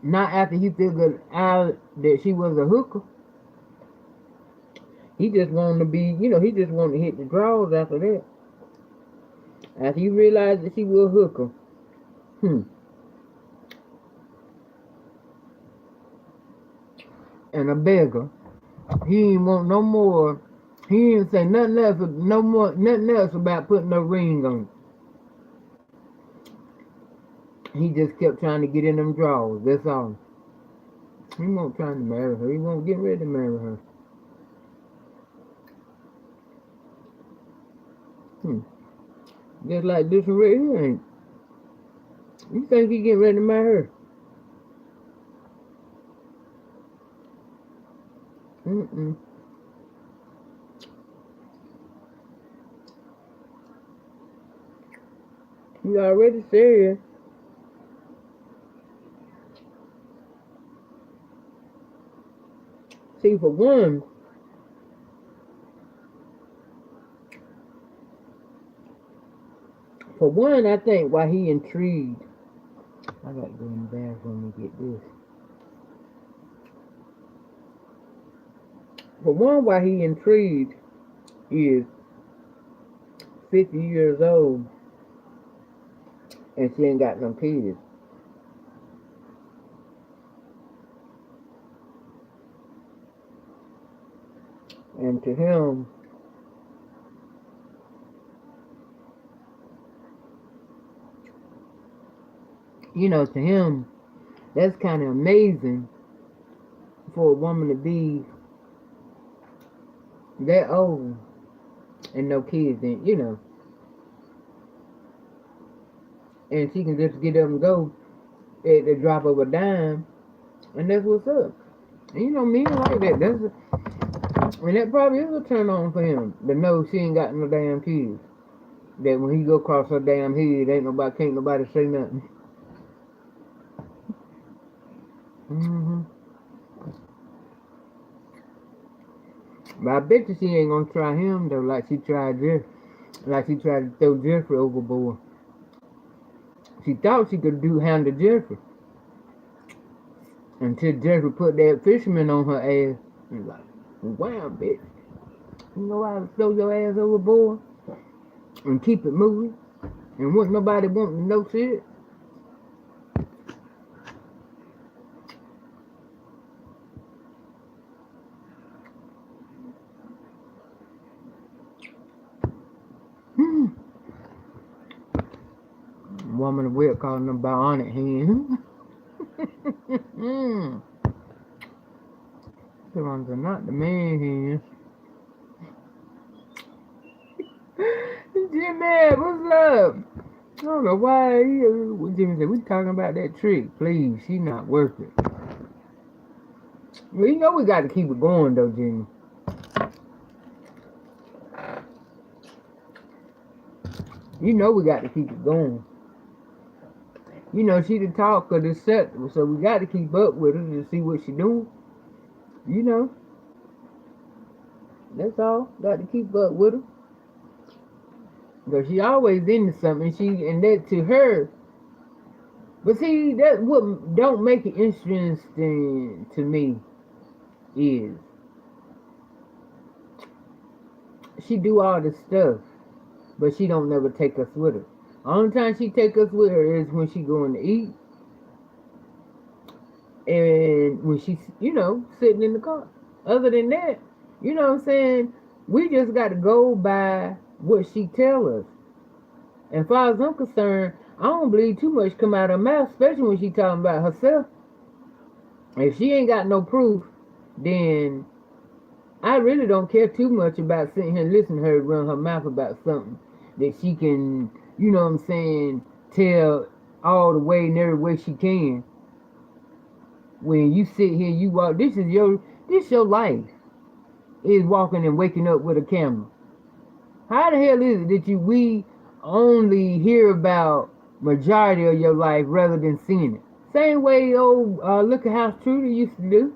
Not after he figured out that she was a hooker. He just wanted to be, he just wanted to hit the draws after that. After he realized that she was a hooker. Hmm. And a beggar. He didn't want no more. He didn't say nothing else, no more, nothing else about putting no ring on. He just kept trying to get in them drawers. That's all. He won't trying to marry her. He won't get ready to marry her. Hmm. Just like this one right here ain't. You think he getting ready to marry her? Mm-mm. He already said. See, for one, I think why he intrigued. I gotta go in the bathroom and get this. For one, why he intrigued is 50 years old and she ain't got no kids. And to him, to him, that's kind of amazing for a woman to be that old and no kids, and she can just get up and go at the drop of a dime, and that's what's up. And men like that. And that probably is a turn on for him to know she ain't got no damn kids. That when he go across her damn head, can't nobody say nothing. Hmm. But I bet you she ain't gonna try him though, like she tried to throw Jeffrey overboard. She thought she could handle Jeffrey until Jeffrey put that fisherman on her ass. And like, wow, bitch, you know how to throw your ass overboard and keep it moving, and wasn't nobody wanting to know shit. Hmm. Woman of Will calling them bionic hands. Hmm. The ones are not the man hands. Jimmy, what's up? I don't know why Jimmy said we talking about that trick. Please, she not worth it. Well, we got to keep it going though, Jimmy. We got to keep it going. She the talk of the set, so we got to keep up with her to see what she doing. You know, that's all. Got to keep up with her. Because she always into something, and that to her. But see, that what don't make it interesting to me is she do all this stuff, but she don't never take us with her. Only time she take us with her is when she going to eat, and when she's sitting in the car. Other than that, you know what I'm saying, we just got to go by what she tell us. And as far as I'm concerned, I don't believe too much come out of her mouth, especially when she talking about herself. If she ain't got no proof, then I really don't care too much about sitting here and listening to her run her mouth about something that she can, what I'm saying, tell all the way and every way she can. When you sit here, you walk, this your life, is walking and waking up with a camera. How the hell is it that we only hear about majority of your life rather than seeing it? Same way old Look at House Trudy used to do,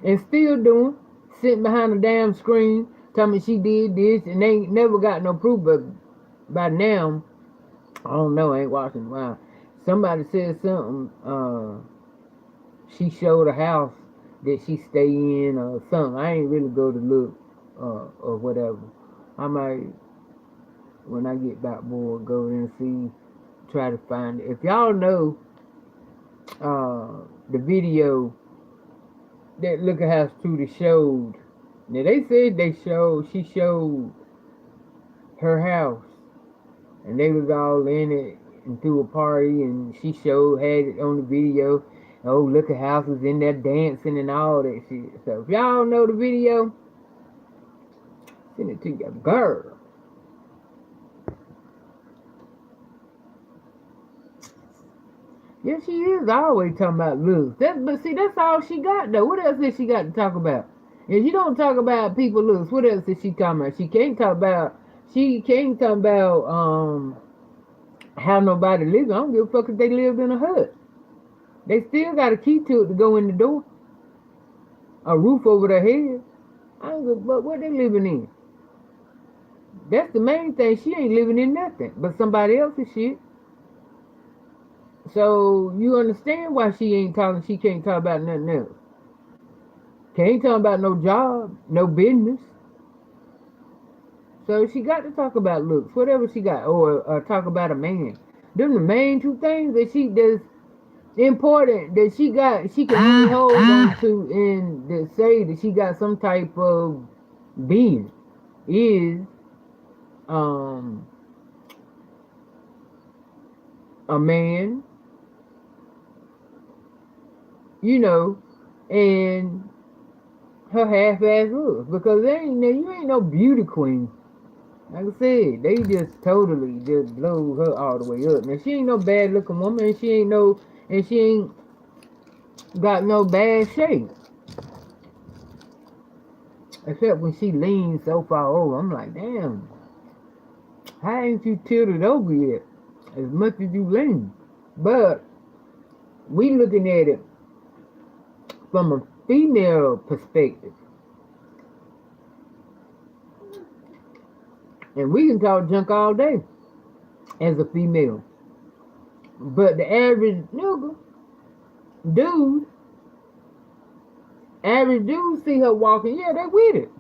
and still doing, sitting behind a damn screen, telling me she did this, and they ain't never got no proof. But by now, I don't know, I ain't watching. Wow, somebody said something. she showed a house that she stay in or something. I ain't really go to look or whatever. I might when I get back bored go in and see, try to find it. If y'all know the video that Liquor House Trudy showed. Now they said she showed her house and they was all in it and threw a party and she had it on the video. Oh, Liquor House was in there dancing and all that shit. So if y'all know the video, send it to your girl. Yeah, she is always talking about looks. But see, that's all she got though. What else did she got to talk about? If you don't talk about people looks, what else is she talking about? She can't talk about how nobody lives. I don't give a fuck if they lived in a hut. They still got a key to it to go in the door. A roof over their head. I don't give a fuck what they living in. That's the main thing. She ain't living in nothing but somebody else's shit. So you understand why she can't talk about nothing else. Can't talk about no job, no business. So she got to talk about looks, whatever she got, or talk about a man. Them the main two things that she does important that she can only hold on to and that say that she got some type of being is um a man, you know, and her half-ass looks because you ain't no beauty queen. Like I said, they just totally just blow her all the way up. Now she ain't no bad looking woman, and she ain't got no bad shape. Except when she leans so far over, I'm like, damn, how ain't you tilted over yet? As much as you lean. But we looking at it from a female perspective. And we can talk junk all day as a female. But the average nigga, dude, average dude see her walking, yeah, they with it.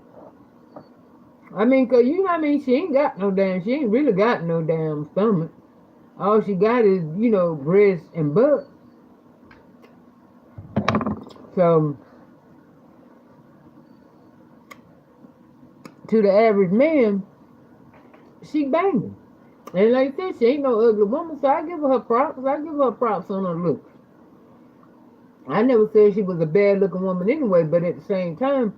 I mean, cause you know what I mean, she ain't really got no damn stomach. All she got is, breast and butt. So, to the average man, she banging. And like I said, she ain't no ugly woman, so I give her props. I give her props on her looks. I never said she was a bad looking woman anyway, but at the same time,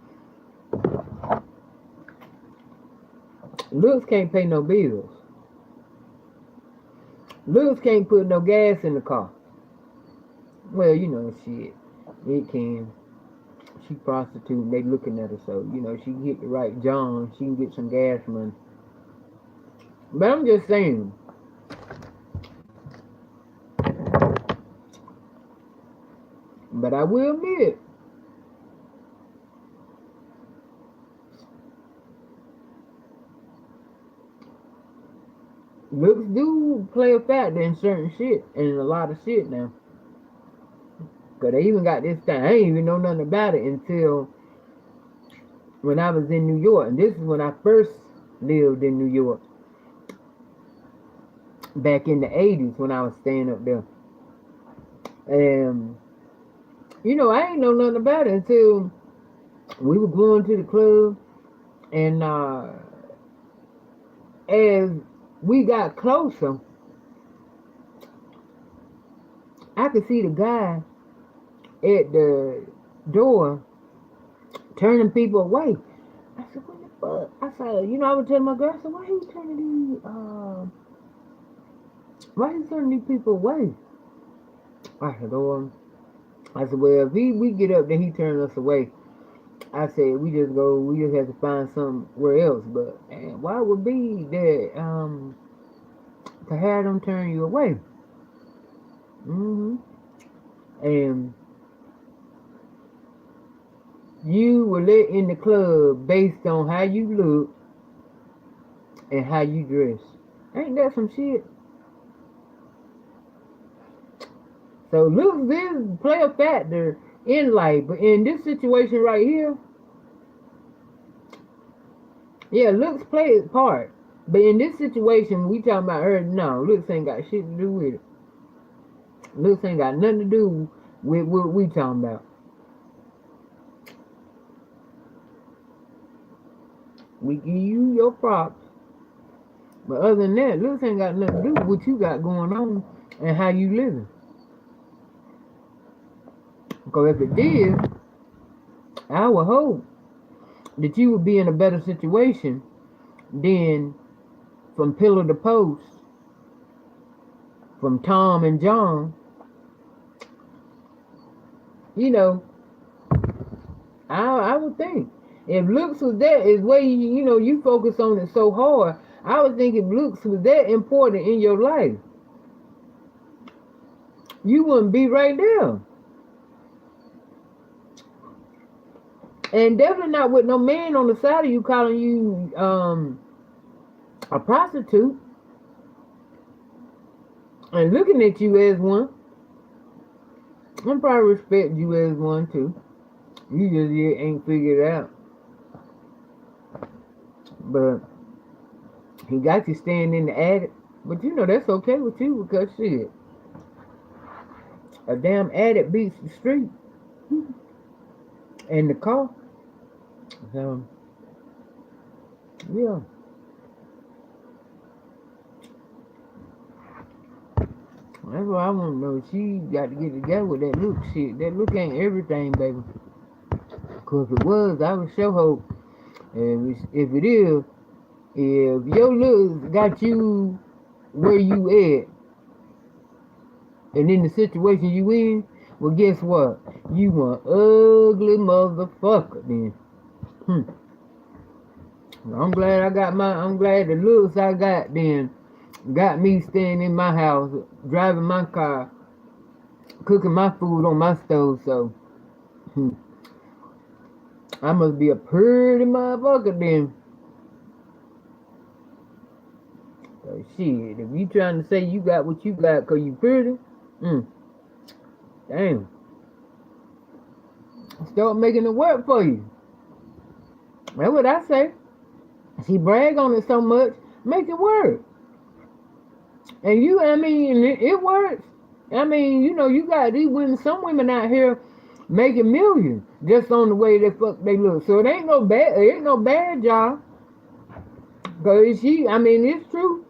looks can't pay no bills. Looks can't put no gas in the car. Well, shit. It can. She prostitute, they looking at her, so, she can hit the right John, she can get some gas money. But I'm just saying, but I will admit, looks do play a factor in certain shit, and a lot of shit now. Cause they even got this thing, I ain't even know nothing about it until when I was in New York, and this is when I first lived in New York. Back in the 80s when I was staying up there. And, I ain't know nothing about it until we were going to the club. And as we got closer, I could see the guy at the door turning people away. I said, what the fuck? I said, I was telling my girl, I said, why he turning these people away? I said, well, if we get up, then he turned us away. I said, we just have to find somewhere else. But man, why would be that to have them turn you away? And you were let in the club based on how you look and how you dress. Ain't that some shit? So looks is play a factor in life, but in this situation right here, yeah, looks play its part. But in this situation, we talking about her. No, looks ain't got shit to do with it. Looks ain't got nothing to do with what we talking about. We give you your props, but other than that, looks ain't got nothing to do with what you got going on and how you living. Because if it did, I would hope that you would be in a better situation than from pillar to post, from Tom and John. You know, I would think if looks was that is way you focus on it so hard. I would think if looks was that important in your life, you wouldn't be right there. And definitely not with no man on the side of you calling you a prostitute and looking at you as one. I'm probably respect you as one too. You just yet ain't figured it out. But he got you staying in the attic. But you know that's okay with you because shit. A damn attic beats the street and the car. So yeah. That's what I want to know. She got to get together with that look shit. That look ain't everything, baby. Cause if it was, I would show hope. And if it is, if your looks got you where you at, and in the situation you in, well, guess what? You an ugly motherfucker then. I'm glad the looks I got then got me staying in my house, driving my car, cooking my food on my stove, so I must be a pretty motherfucker then. So shit, if you trying to say you got what you got cause you pretty, damn. Start making it work for you. That's what I say. She brag on it so much, make it work. And it works. You got these women, some women out here making millions just on the way they look. So it ain't no bad job. Cause it's true.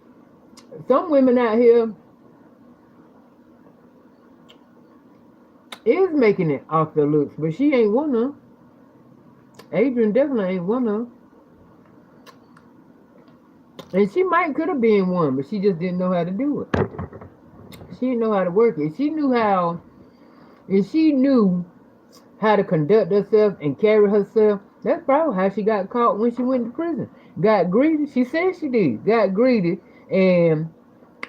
Some women out here is making it off their looks, but she ain't one of them. Adrian definitely ain't one of them. And she might could have been one, but she just didn't know how to do it. She didn't know how to work it. She knew how to conduct herself and carry herself. That's probably how she got caught when she went to prison. Got greedy. She said she did. Got greedy and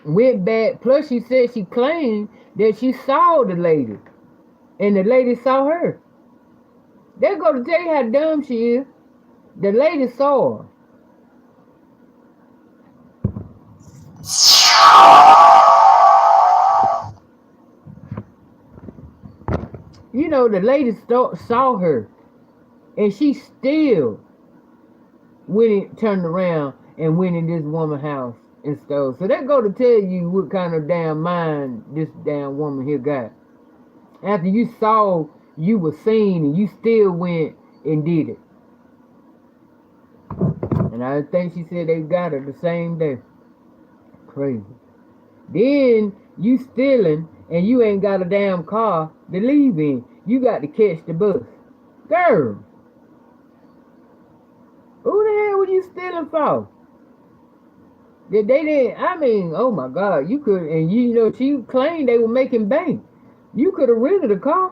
went back. Plus, she said she claimed that she saw the lady, and the lady saw her. They go to tell you how dumb she is. The lady saw her. The lady saw her, and she still turned around and went in this woman's house and stole. So that go to tell you what kind of damn mind this damn woman here got. After you saw you were seen and you still went and did it. And I think she said they got her the same day. Crazy. Then you stealing and you ain't got a damn car to leave in. You got to catch the bus. Girl, who the hell were you stealing for? They didn't, oh my God, you could, and she claimed they were making bank. You could have rented a car.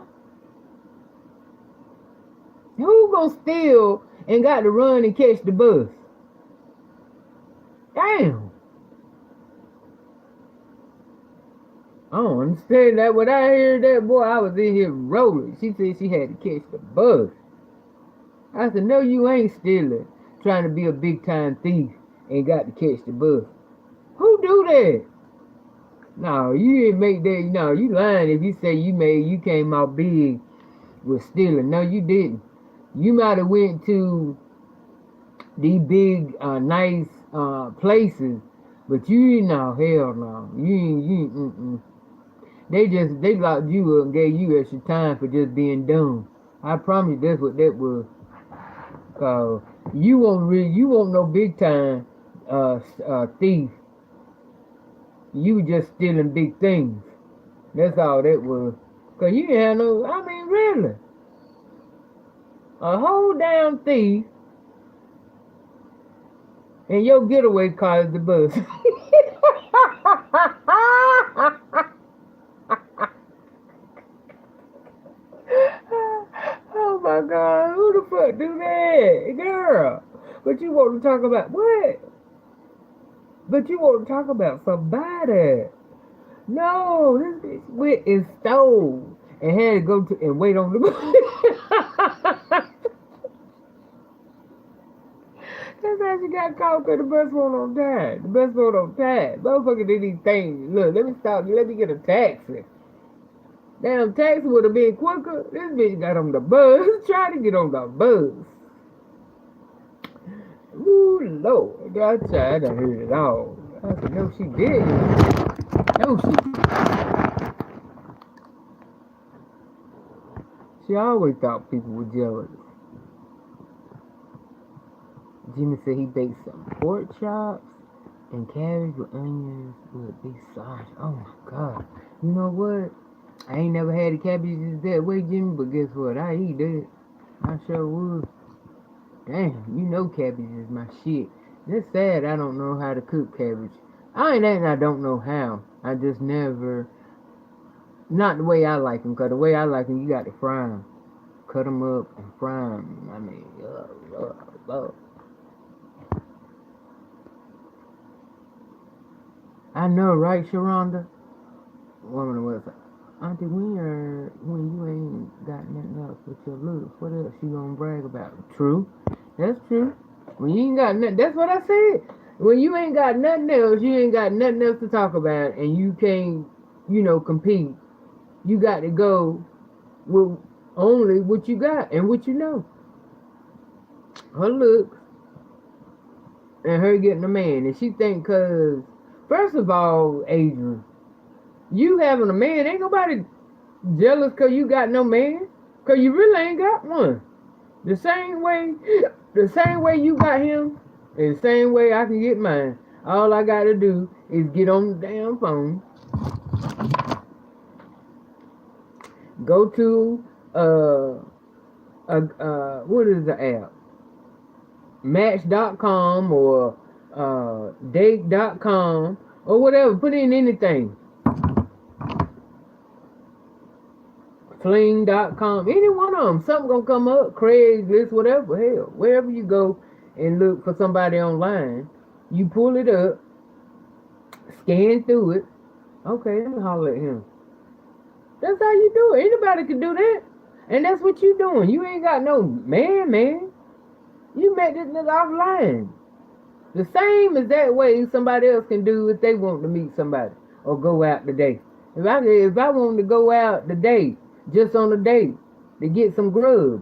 Who gonna steal and got to run and catch the bus? Damn. I don't understand that. When I heard that, boy, I was in here rolling. She said she had to catch the bus. I said, no, you ain't stealing, trying to be a big time thief and got to catch the bus. Who do that? No, you didn't make that. No, you lying if you say you came out big with stealing. No, you didn't. You might have went to these big, nice places, but you know, hell no. You. They locked you up and gave you extra time for just being dumb. I promise you that's what that was. Cause you won't no big time thief. You were just stealing big things. That's all that was. Cause you didn't have no. I mean, really, a whole damn thief, and your getaway car is the bus. Oh my God, who the fuck do that, girl? But you want to talk about what? But you want to talk about somebody? No, this bitch went and stole and had to go to and wait on the bus. That's how she got caught because the bus went on time. The bus went on time. Motherfucker did these things. Look, let me stop. Let me get a taxi. Damn, taxi would have been quicker. This bitch got on the bus. Trying to get on the bus. Ooh, Lord. I tried to hear it all. I said, no, she did. No, she always thought people were jealous. Jimmy said he baked some pork chops and cabbage with onions with beef sausage. Oh my God. You know what? I ain't never had the cabbages that way, Jimmy, but guess what? I eat that. I sure would. Damn, you know cabbage is my shit. It's sad I don't know how to cook cabbage. I ain't that I don't know how. I just never, not the way I like them, because the way I like them, you got to fry them. Cut them up and fry them. I mean, I know, right, Sharonda? Woman was like, Auntie, when you ain't got nothing else with your looks, what else you gonna brag about? True. That's true. When you ain't got nothing, that's what I said. When you ain't got nothing else, you ain't got nothing else to talk about, and you can't, compete. You got to go with only what you got and what you know. Her looks and her getting a man, and she think cause first of all, Adrian, you having a man, ain't nobody jealous cause you got no man, cause you really ain't got one. The same way you got him, is the same way I can get mine. All I gotta do is get on the damn phone, go to what is the app? Match.com or date.com or whatever. Put in anything. Fling.com, any one of them, something gonna come up. Craigslist, whatever, hell, wherever you go and look for somebody online, you pull it up, scan through it. Okay, let me holler at him. That's how you do it. Anybody can do that, and that's what you doing. You ain't got no man. You met this nigga offline. The same as that way somebody else can do if they want to meet somebody or go out today. If I want to go out today, just on a date to get some grub,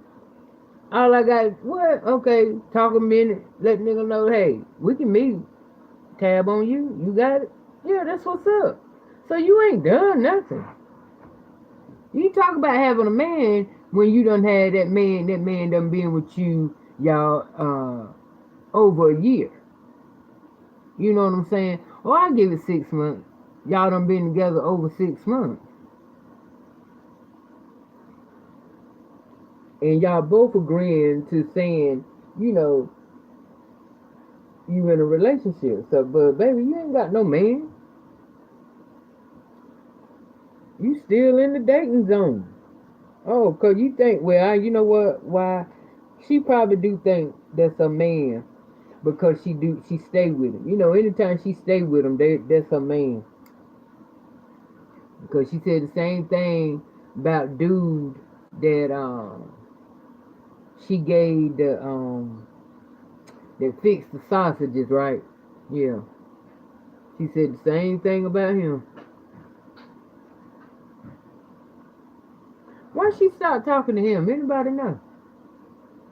all I got what? Okay, talk a minute, let nigga know, hey, we can meet. Tab on you. You got it? Yeah, that's what's up. So you ain't done nothing. You talk about having a man when you done had that man done been with you, y'all, over a year. You know what I'm saying? Oh, I give it 6 months. Y'all done been together over 6 months. And y'all both agreeing to saying, you in a relationship. So, but baby, you ain't got no man. You still in the dating zone. Oh, cause you think, well, you know what? Why? She probably do think that's a man because she stay with him. Anytime she stay with him, that's her man. Because she said the same thing about dude that she gave that fixed the sausages, right? Yeah. She said the same thing about him. Why she stopped talking to him? Anybody know?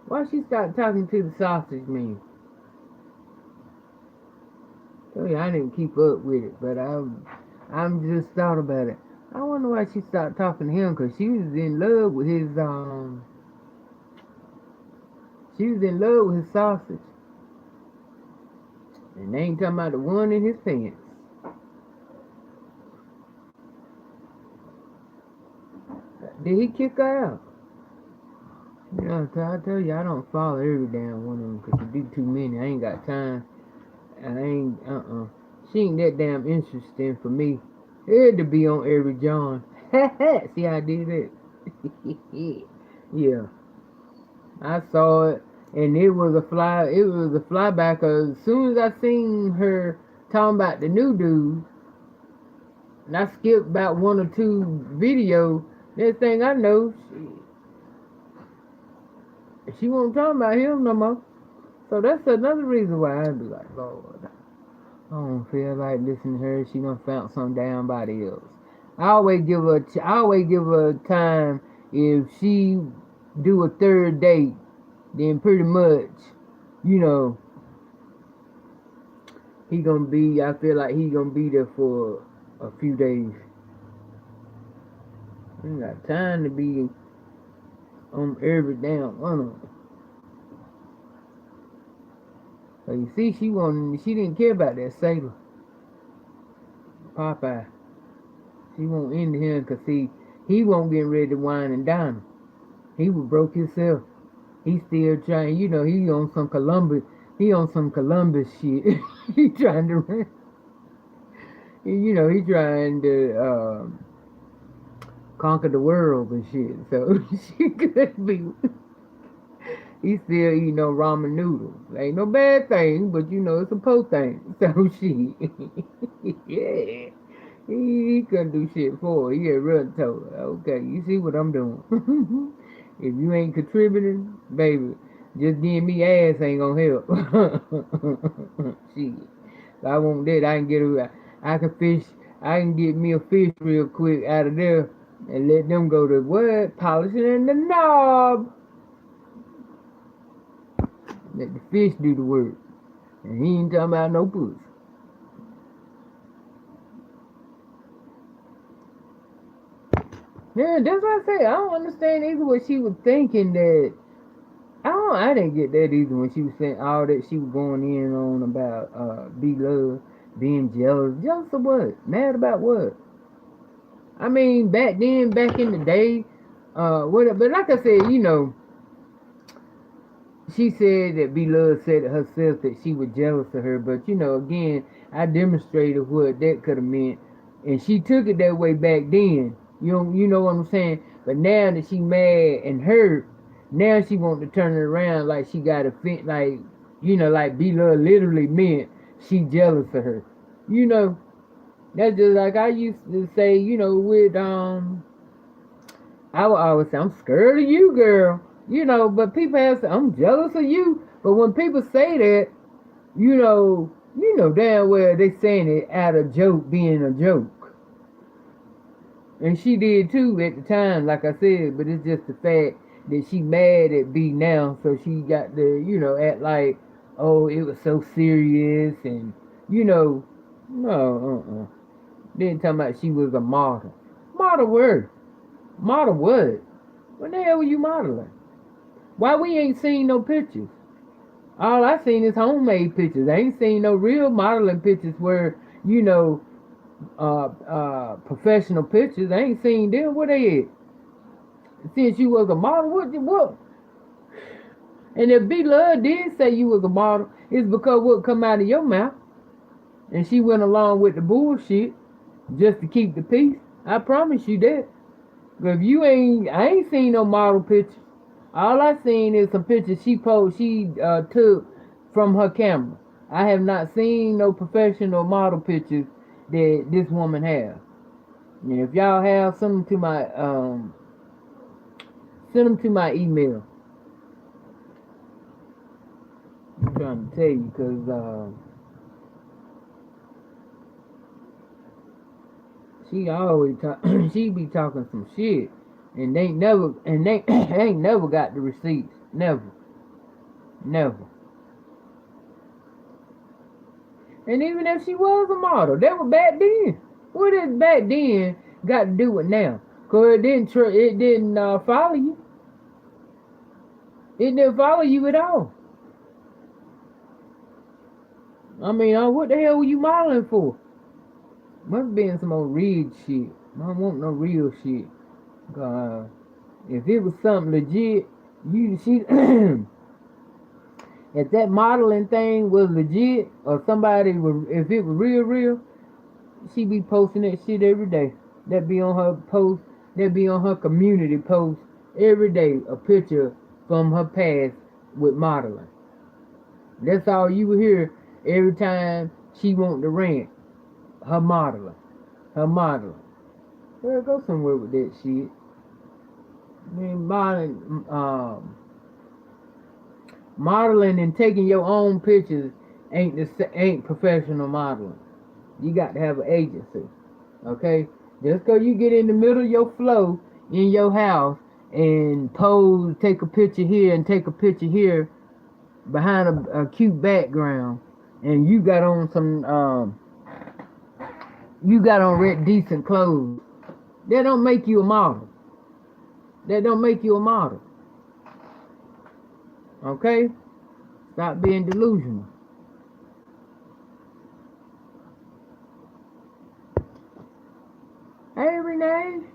Why she stopped talking to the sausage man? Tell you, I didn't keep up with it, but I'm just thought about it. I wonder why she stopped talking to him, cause she was in love with his she was in love with his sausage, and they ain't talking about the one in his pants. Did he kick her out? Yeah, I tell you, I don't follow every damn one of them, cause you do too many. I ain't got time. I ain't She ain't that damn interesting for me. It had to be on every John. See how I did it? Yeah. I saw it, and it was a fly. It was a flyback. As soon as I seen her talking about the new dude, and I skipped about one or two videos. Next thing I know, she wasn't talking about him no more. So that's another reason why I'd be like, Lord, I don't feel like listening to her. She done found some damn body else. I always give her time if she do a third date, then pretty much, you know, he gonna be. I feel like he gonna be there for a few days. I ain't got time to be on every damn one of them. So you see, she didn't care about that sailor, Popeye. She won't into him because he won't get ready to wine and dine him. He was broke himself. He still trying, he on some Columbus. He on some Columbus shit. He trying to, he trying to conquer the world and shit. So she could be. He still eating no ramen noodles. Ain't no bad thing, but it's a po thing. So she, yeah. He couldn't do shit for her. He had run told her, okay, you see what I'm doing. If you ain't contributing, baby, just giving me ass ain't gonna help. Shit. If I want that, I can fish, I can get me a fish real quick out of there and let them go to what? Polishing in the knob. Let the fish do the work. And he ain't talking about no pussy. Yeah, that's what I say. I don't understand either what she was thinking that. I didn't get that either when she was saying all that she was going in on about be love, being jealous. Jealous of what? Mad about what? I mean, back then, back in the day, what? But like I said, she said that B Love said to herself that she was jealous of her, but again, I demonstrated what that could have meant, and she took it that way back then. You know what I'm saying? But now that she mad and hurt, now she want to turn it around like she got a fit, like like B Love literally meant she jealous of her. You know, that's just like I used to say. With I would always say, I'm scared of you, girl. But people have said, I'm jealous of you. But when people say that, damn well they saying it out of joke being a joke. And she did too at the time, like I said, but it's just the fact that she mad at B now, so she got to, act like, oh, it was so serious and, no, Then talking about she was a model. Model where? Model what? What the hell were you modeling? Why we ain't seen no pictures? All I seen is homemade pictures. I ain't seen no real modeling pictures where, professional pictures. I ain't seen them. Where they at? Since you was a model, what? And if B Love did say you was a model, it's because what come out of your mouth. And she went along with the bullshit just to keep the peace. I promise you that. If I ain't seen no model pictures. All I seen is some pictures she took from her camera. I have not seen no professional model pictures that this woman has. And if y'all have, send them to my email. I'm trying to tell you because she always talk. She be talking some shit, and they never and they ain't never got the receipts. Never, never. And even if she was a model, that was back then. What is back then got to do with now? Cause it didn't follow you. It didn't follow you at all. I mean, what the hell were you modeling for? Must be in some old rigged shit. I don't want no real shit. If it was something legit, she if that modeling thing was legit or somebody was, if it was real, she be posting that shit every day. That be on her post. That be on her community post every day. A picture from her past with modeling. That's all you will hear every time she want to rant. Her modeling. Her modeling. Well, go somewhere with that shit. I mean, modeling and taking your own pictures ain't professional modeling. You got to have an agency, okay? Just because you get in the middle of your flow in your house and pose, take a picture here and take a picture here behind a cute background, and you got on red decent clothes, that don't make you a model. That don't make you a model, okay? Stop being delusional. Hey, Renee.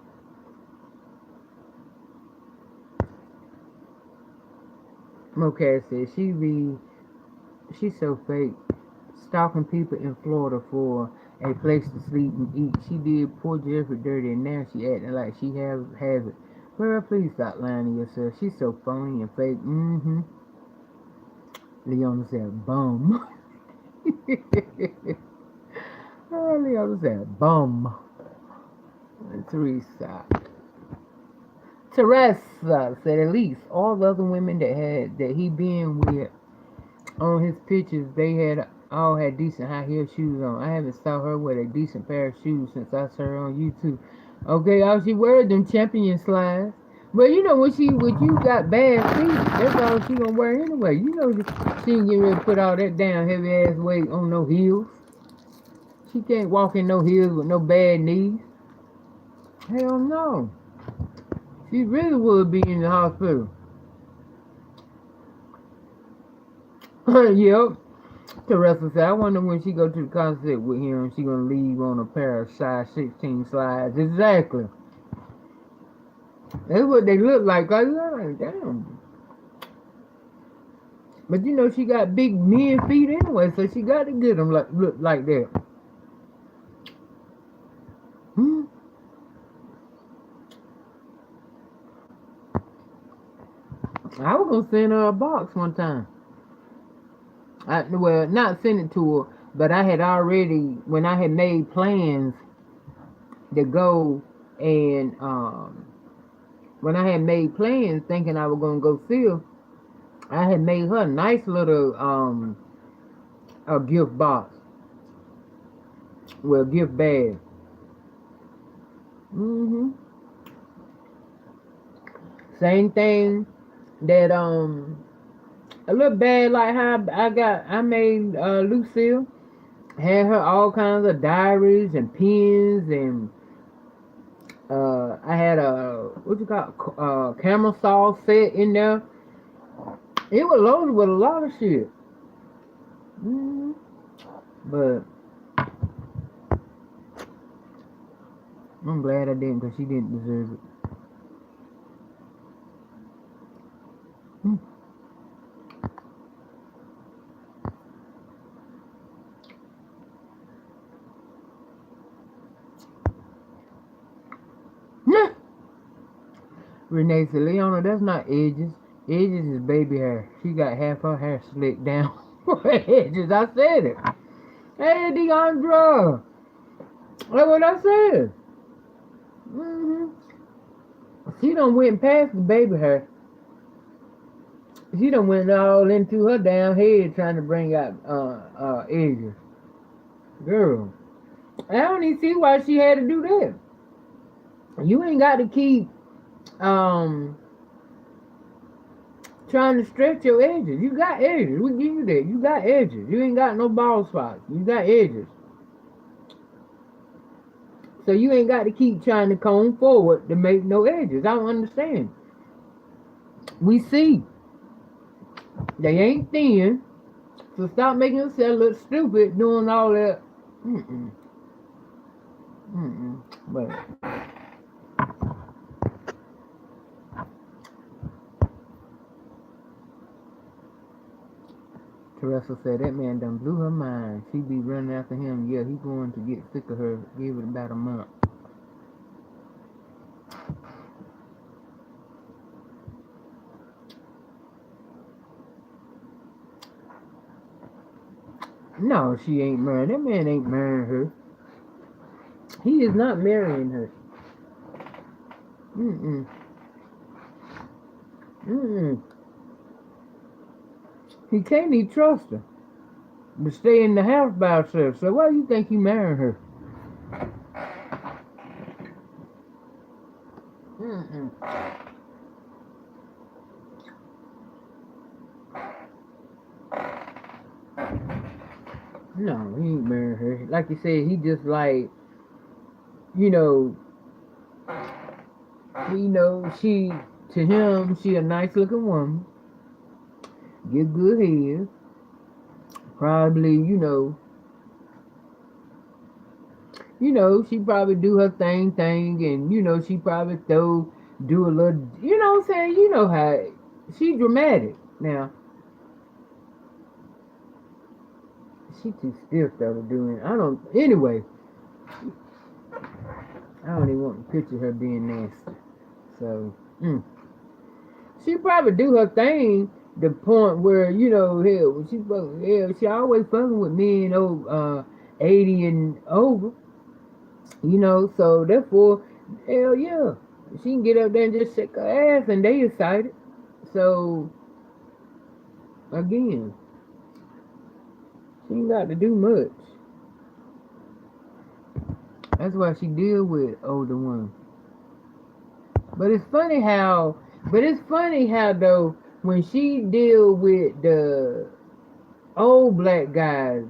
Mocad says she's so fake. Stalking people in Florida for a place to sleep and eat. She did poor Jeffrey dirty and now she acting like she have it. Girl, please stop lying to yourself. She's so phony and fake. Mm-hmm. Leona said bum. Oh, Leona said bum. Teresa. Teresa said at least all the other women that he been with on his pictures, they all had decent high heel shoes on. I haven't saw her with a decent pair of shoes since I saw her on YouTube. Okay, all she wear them champion slides. But you know when you got bad feet, that's all she gonna wear anyway. You know she ain't getting ready to put all that down heavy ass weight on no heels. She can't walk in no heels with no bad knees. Hell no. She really would be in the hospital. Yep. Teresa said, I wonder when she go to the concert with him, she gonna leave on a pair of size 16 slides. Exactly. That's what they look like. I like, damn. But you know she got big men feet anyway, so she got to get them look like that. Hmm. I was gonna send her a box one time. Well, not send it to her, but I had already, when I had made plans to go and when I had made plans thinking I was gonna go see her, I had made her a nice little a gift box. Well, gift bag. Mm-hmm. Same thing that a little bag like how I made Lucille, had her all kinds of diaries and pens and I had a what you call camera saw set in there. It was loaded with a lot of shit. Mm-hmm. But I'm glad I didn't because she didn't deserve it. Mm. Renee said, Leona, that's not edges. Edges is baby hair. She got half her hair slicked down. Edges, I said it. Hey, Deandra. That's what I said. Mm-hmm. She done went past the baby hair. She done went all into her damn head trying to bring out edges. Girl, I don't even see why she had to do that. You ain't got to keep um trying to stretch your edges. You got edges. We give you that. You got edges. You ain't got no bald spots. You got edges. So you ain't got to keep trying to comb forward to make no edges. I don't understand. We see they ain't thin. So stop making yourself look stupid doing all that. Mm-mm. Mm-mm. But Teresa said that man done blew her mind. She be running after him. Yeah, he going to get sick of her. Give it about a month. No, she ain't married. That man ain't marrying her. He is not marrying her. Mm-mm. Mm-mm. He can't even trust her to stay in the house by herself. So why do you think he marrying her? Mm-mm. No, he ain't marrying her. Like you said, he just like, you know, she, to him, she a nice looking woman. Get good head. Probably, she probably do her thing, and she probably do a little, what I'm saying, how she dramatic. Now, she too stiff though to do it. Anyway, I don't even want to picture her being nasty. So, she probably do her thing. The point where hell, she always fucking with men over 80 and over. So therefore, hell yeah, she can get up there and just shake her ass, and they excited. So again, she ain't got to do much. That's why she deal with older ones. But it's funny how, though, when she deal with the old black guys,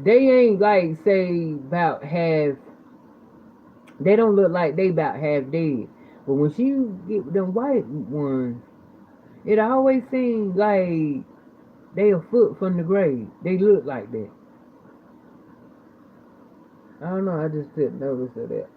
they ain't like say about half. They don't look like they about half dead. But when she get with them white ones, it always seems like they a foot from the grave. They look like that. I don't know. I just didn't notice of that.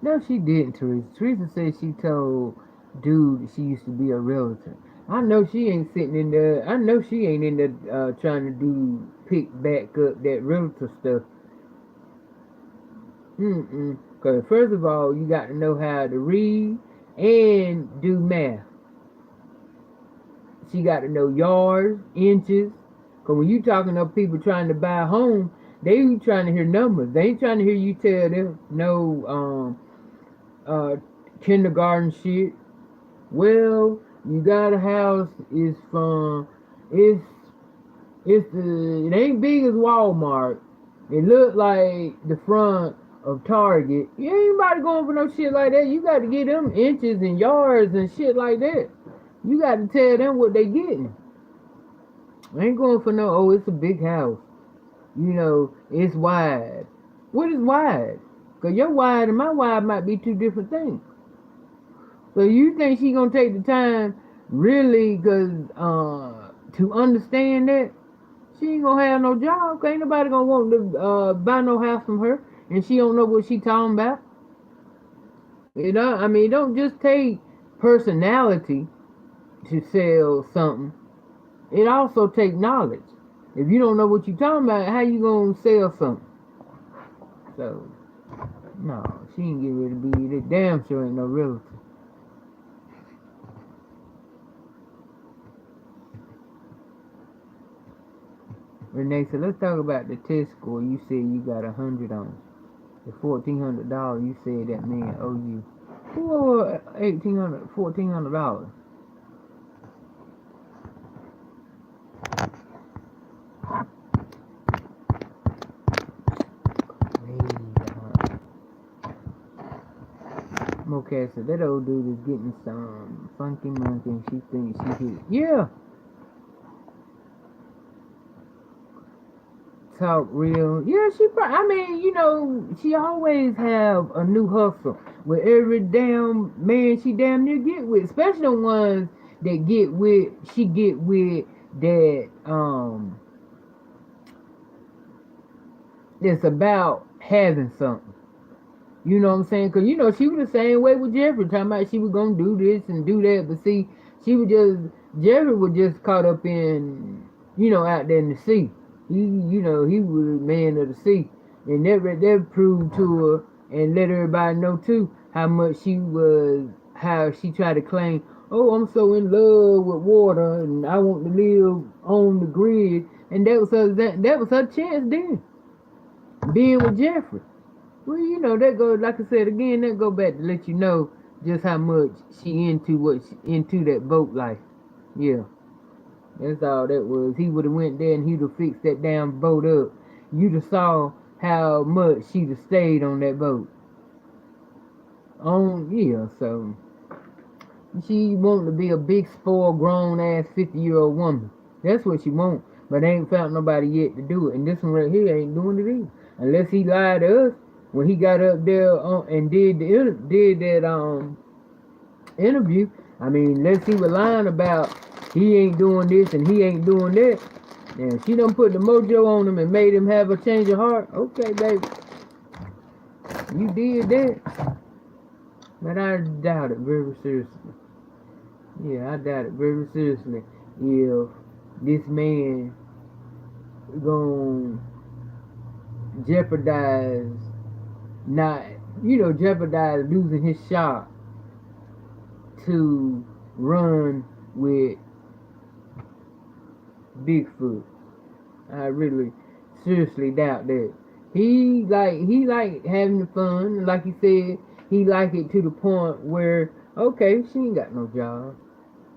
No, she didn't, Teresa. Teresa said she told dude she used to be a realtor. I know she ain't sitting in there. I know she ain't in there trying to pick back up that realtor stuff. Because first of all, you got to know how to read and do math. She got to know yards, inches. Because when you talking to people trying to buy a home, they trying to hear numbers. They ain't trying to hear you tell them no uh, kindergarten shit. Well, you got a house is from it's it ain't big as Walmart. It look like the front of Target. You ain't about to go for no shit like that. You got to get them inches and yards and shit like that. You got to tell them what they getting. I ain't going for no. Oh, it's a big house. It's wide. What is wide? Cause your wide and my wide might be two different things. So you think she gonna take the time really, to understand that? She ain't gonna have no job. 'Cause ain't nobody gonna want to buy no house from her, and she don't know what she talking about. I mean, don't just take personality to sell something. It also take knowledge. If you don't know what you talking about, how you gonna sell something? So no, she ain't get ready to be. That damn sure ain't no realtor. Renee said, let's talk about the test score. You said you got 100 on. The $1,400 you said that man owe you. for $1,800, $1,400. Okay, so that old dude is getting some funky monkey and she thinks she hit. Yeah! Talk real. Yeah, I mean, she always have a new hustle with every damn man she damn near get with. Especially the ones that she get with that, that's about having something. You know what I'm saying? Because, she was the same way with Jeffrey, talking about she was going to do this and do that. But see, Jeffrey was just caught up in, out there in the sea. He was a man of the sea. And that proved to her and let everybody know, too, how she tried to claim, oh, I'm so in love with water and I want to live on the grid. And that was her chance then, being with Jeffrey. Well, that goes, like I said again, that go back to let you know just how much she into that boat life. Yeah, that's all that was. He would have went there and he'd have fixed that damn boat up. You'd have saw how much she'd have stayed on that boat. Yeah, so she wanted to be a big spoiled grown ass 50-year-old woman. That's what she want. But ain't found nobody yet to do it. And this one right here ain't doing it either. Unless he lied to us when he got up there and did that interview. I mean, unless he was lying about he ain't doing this and he ain't doing that. And she done put the mojo on him and made him have a change of heart. Okay, baby. You did that. But I doubt it very seriously. Yeah, I doubt it very seriously if this man gonna jeopardize not, jeopardize losing his shot to run with Bigfoot. I really seriously doubt that. He like having fun, like he said, he like it to the point where okay, she ain't got no job.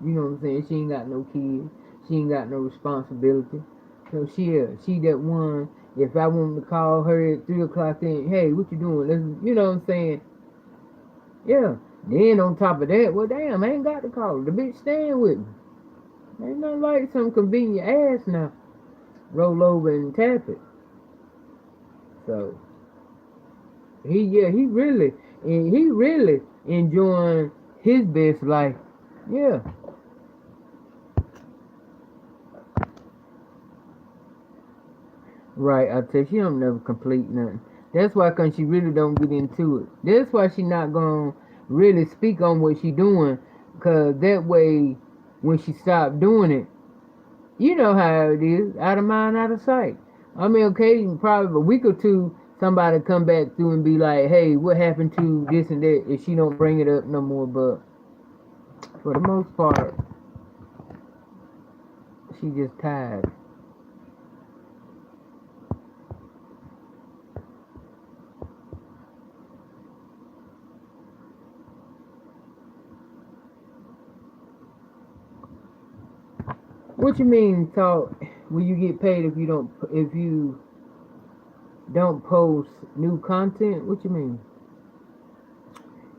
You know what I'm saying? She ain't got no kids. She ain't got no responsibility. So she that one. If I wanted to call her at 3 o'clock, saying, "Hey, what you doing?" You know what I'm saying? Yeah. Then on top of that, well, damn, I ain't got to call her. The bitch staying with me. Ain't nothing like some convenient ass now. Roll over and tap it. So he really enjoying his best life. Yeah. Right, I tell you, she don't never complete nothing. That's why, cause she really don't get into it. That's why she not gonna really speak on what she doing, cause that way, when she stop doing it, you know how it is, out of mind, out of sight. I mean, okay, probably a week or two, somebody come back through and be like, hey, what happened to this and that? If she don't bring it up no more, but for the most part, she just tired. What you mean, talk? Will you get paid if you don't post new content? What you mean?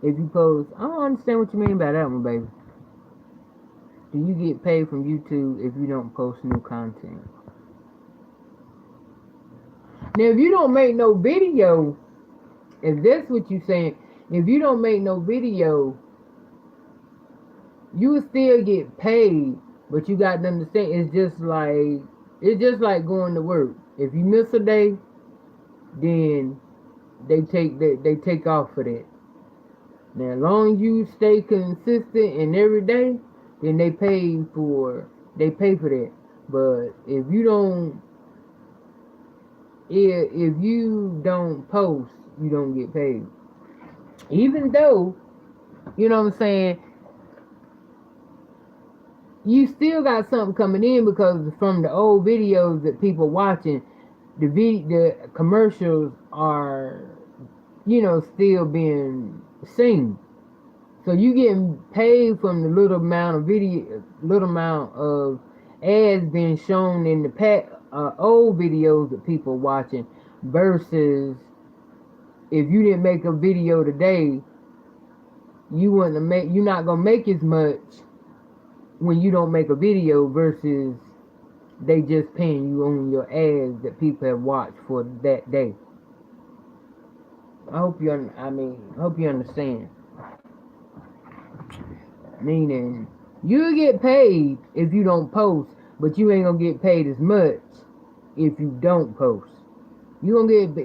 If you post, I don't understand what you mean by that one, baby. Do you get paid from YouTube if you don't post new content? Now, if you don't make no video, if that's what you saying, if you don't make no video, you will still get paid, but you got to understand it's just like going to work. If you miss a day, then they take off for that. Now, as long as you stay consistent and every day, then they pay for that. But if you don't post, you don't get paid. Even though, you know what I'm saying, you still got something coming in because from the old videos that people watching, the commercials are, still being seen. So you getting paid from the little amount of ads being shown in the old videos that people watching, versus if you didn't make a video today, you're not gonna make as much when you don't make a video versus they just paying you on your ads that people have watched for that day. I hope you understand. Meaning, you get paid if you don't post, but you ain't gonna get paid as much if you don't post. You gonna get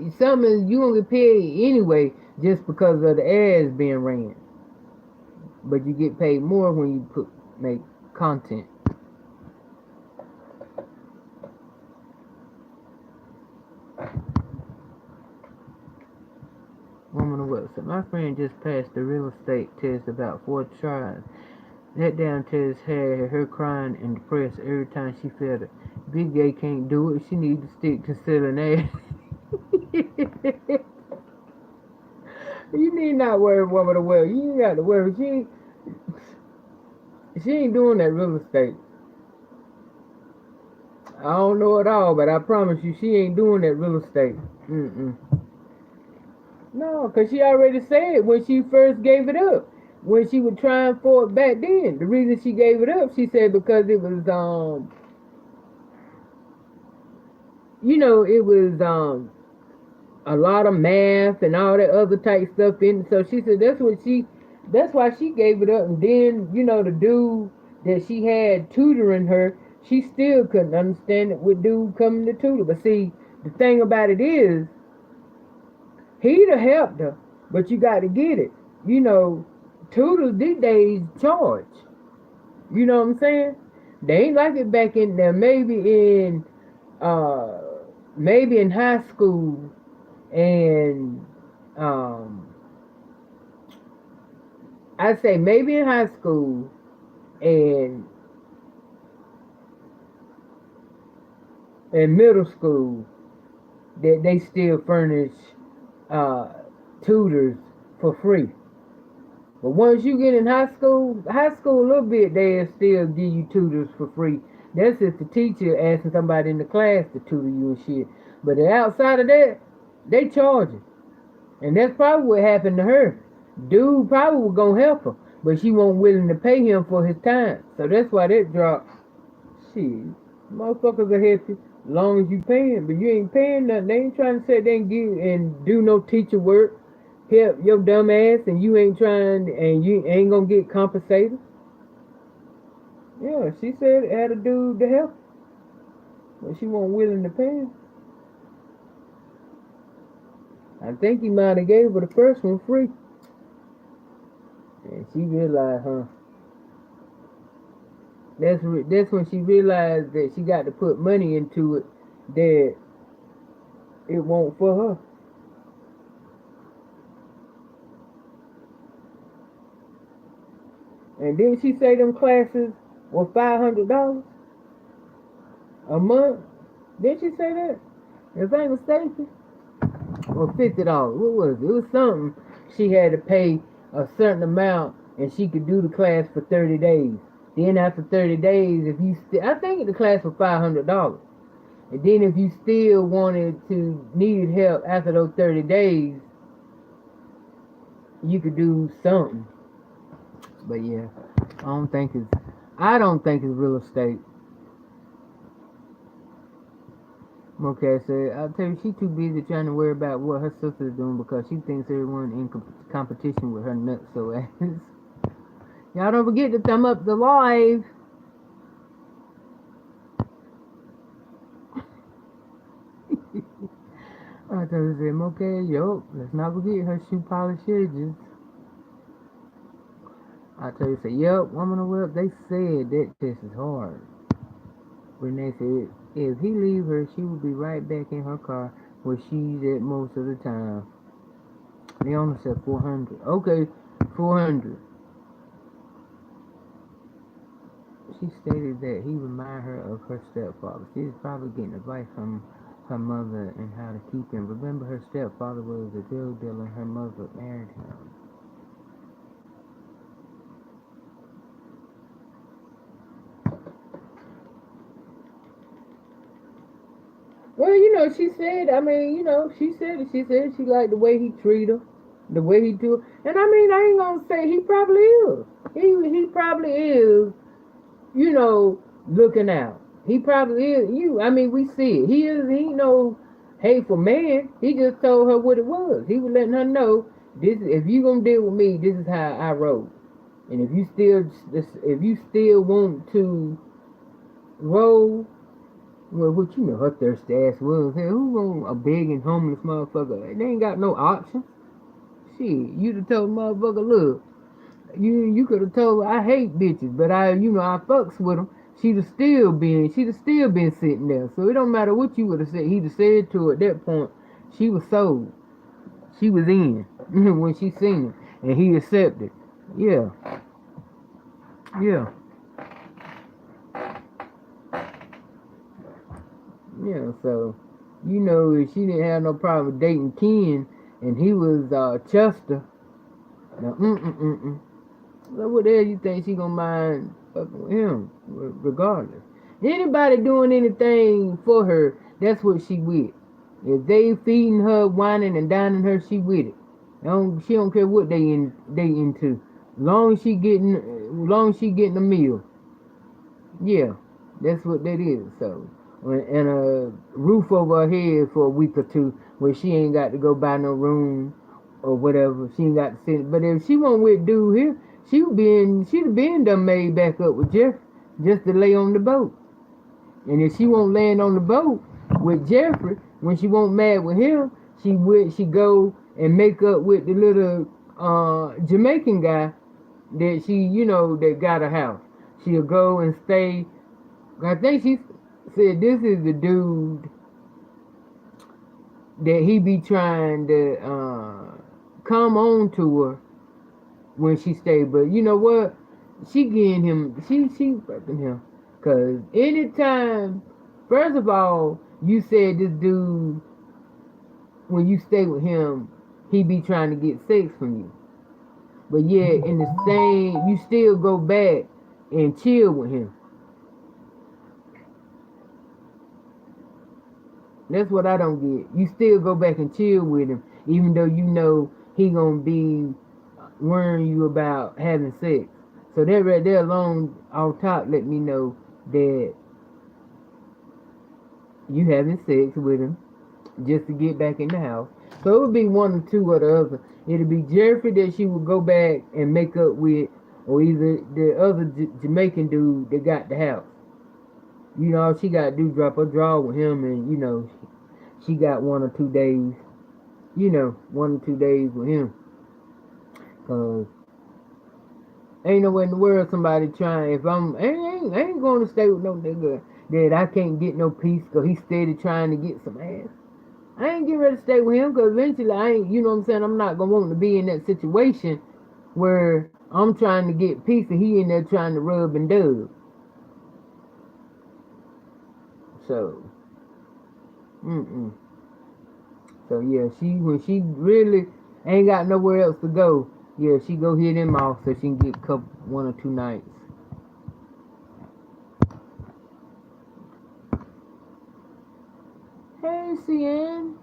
paid anyway just because of the ads being ran, but you get paid more when you make content. Woman of what? So my friend just passed the real estate test about 4 tries. That down test had her crying and depressed every time she felt it. Big Gay can't do it. She needs to stick to selling ass. You need not worry, woman of well. You ain't got to worry. She ain't doing that real estate. I don't know it all, but I promise you, she ain't doing that real estate. Mm-mm. No, because she already said when she first gave it up, when she was trying for it back then. The reason she gave it up, she said because it was it was a lot of math and all that other type stuff in. So she said that's why she gave it up. And then the dude that she had tutoring her, she still couldn't understand it with dude coming to tutor. But see, the thing about it is, he'd have helped her, but you got to get it. Tutors these days charge. You know what I'm saying? They ain't like it back in there. Uh, maybe in high school and um, I'd say maybe in high school and in middle school that they still furnish uh, tutors for free. But once you get in high school a little bit, they'll still give you tutors for free. That's if the teacher asking somebody in the class to tutor you and shit. But outside of that, they charge you. And that's probably what happened to her. Dude probably was gonna help her, but she wasn't willing to pay him for his time. So that's why that dropped. Shit, motherfuckers will help you as long as you paying, but you ain't paying nothing. They ain't trying to say they can give and do no teacher work, help your dumb ass, and you ain't trying, and you ain't gonna get compensated. Yeah, she said it had a dude to help, but she wasn't willing to pay him. I think he might have gave her the first one free. And she realized, that's when she realized that she got to put money into it, that it won't for her. And didn't she say them classes were $500 a month? Didn't she say that? If I ain't mistaken, or $50. What was it? It was something. She had to pay a certain amount, and she could do the class for 30 days. Then after 30 days, if you I think the class was $500. And then if you still needed help after those 30 days, you could do something. But yeah, I don't think it's real estate. Okay, so I'll tell you, she too busy trying to worry about what her sister's doing because she thinks everyone in competition with her nuts so ass. Y'all don't forget to thumb up the live. I told her, say, okay, yo, let's not forget her shoe polish edges. I tell you, say, yep, woman of web, they said that test is hard. Renee said, if he leave her, she will be right back in her car where she's at most of the time. They only said 400. Okay, 400. She stated that he reminded her of her stepfather. She was probably getting advice from her mother and how to keep him. Remember, her stepfather was a drug dealer and her mother married him. she said, I mean, she said it. She said she liked the way he treat her, the way he do it. And I mean, I ain't gonna say he probably is. He probably is, looking out. He probably is. I mean, we see it. He ain't no hateful man. He just told her what it was. He was letting her know, this, if you gonna deal with me, this is how I roll. And if you still want to roll, well, what her thirsty ass was. Hey, who want a begging homeless motherfucker? They ain't got no options. Shit, you'd have told motherfucker, look, you could have told her, I hate bitches, but I fucks with them. She'd have still been sitting there. So it don't matter what you would have said. He'd have said to her at that point, she was sold. She was in when she seen him, and he accepted. Yeah, yeah, yeah. So, if she didn't have no problem dating Ken, and he was Chester. Now, so what the hell you think she gonna mind fucking with him? Regardless, anybody doing anything for her, that's what she with. If they feeding her, whining and dining her, she with it. She don't care what they into. Long as she getting a meal. Yeah, that's what that is. So, and a roof over her head for a week or two, where she ain't got to go buy no room or whatever. She ain't got to sit. But if she won't with dude here, she'd have been done made back up with Jeff just to lay on the boat. And if she won't land on the boat with Jeffrey, when she won't mad with him, she go and make up with the little Jamaican guy that that got a house. She'll go and stay. I think she said this is the dude that he be trying to come on to her when she stay. But you know what? She getting him. She fucking him. Cause anytime, first of all, you said this dude, when you stay with him, he be trying to get sex from you. But yeah, in the same, you still go back and chill with him. That's what I don't get. You still go back and chill with him, even though you know he gonna be worrying you about having sex. So that right there alone, off top, let me know that you having sex with him just to get back in the house. So it would be one or two or the other. It'd be Jeffrey that she would go back and make up with, or either the other Jamaican dude that got the house. All she got to do drop her draw with him, and she got 1 or 2 days. 1 or 2 days with him. Cause ain't nowhere in the world somebody trying. If I ain't going to stay with no nigga that I can't get no peace because he's steady trying to get some ass. I ain't getting ready to stay with him because eventually I ain't, you know what I'm saying? I'm not going to want to be in that situation where I'm trying to get peace and he in there trying to rub and dub. So, So yeah, when she really ain't got nowhere else to go, yeah, she go hit him off so she can get 1 or 2 nights. Hey, CN.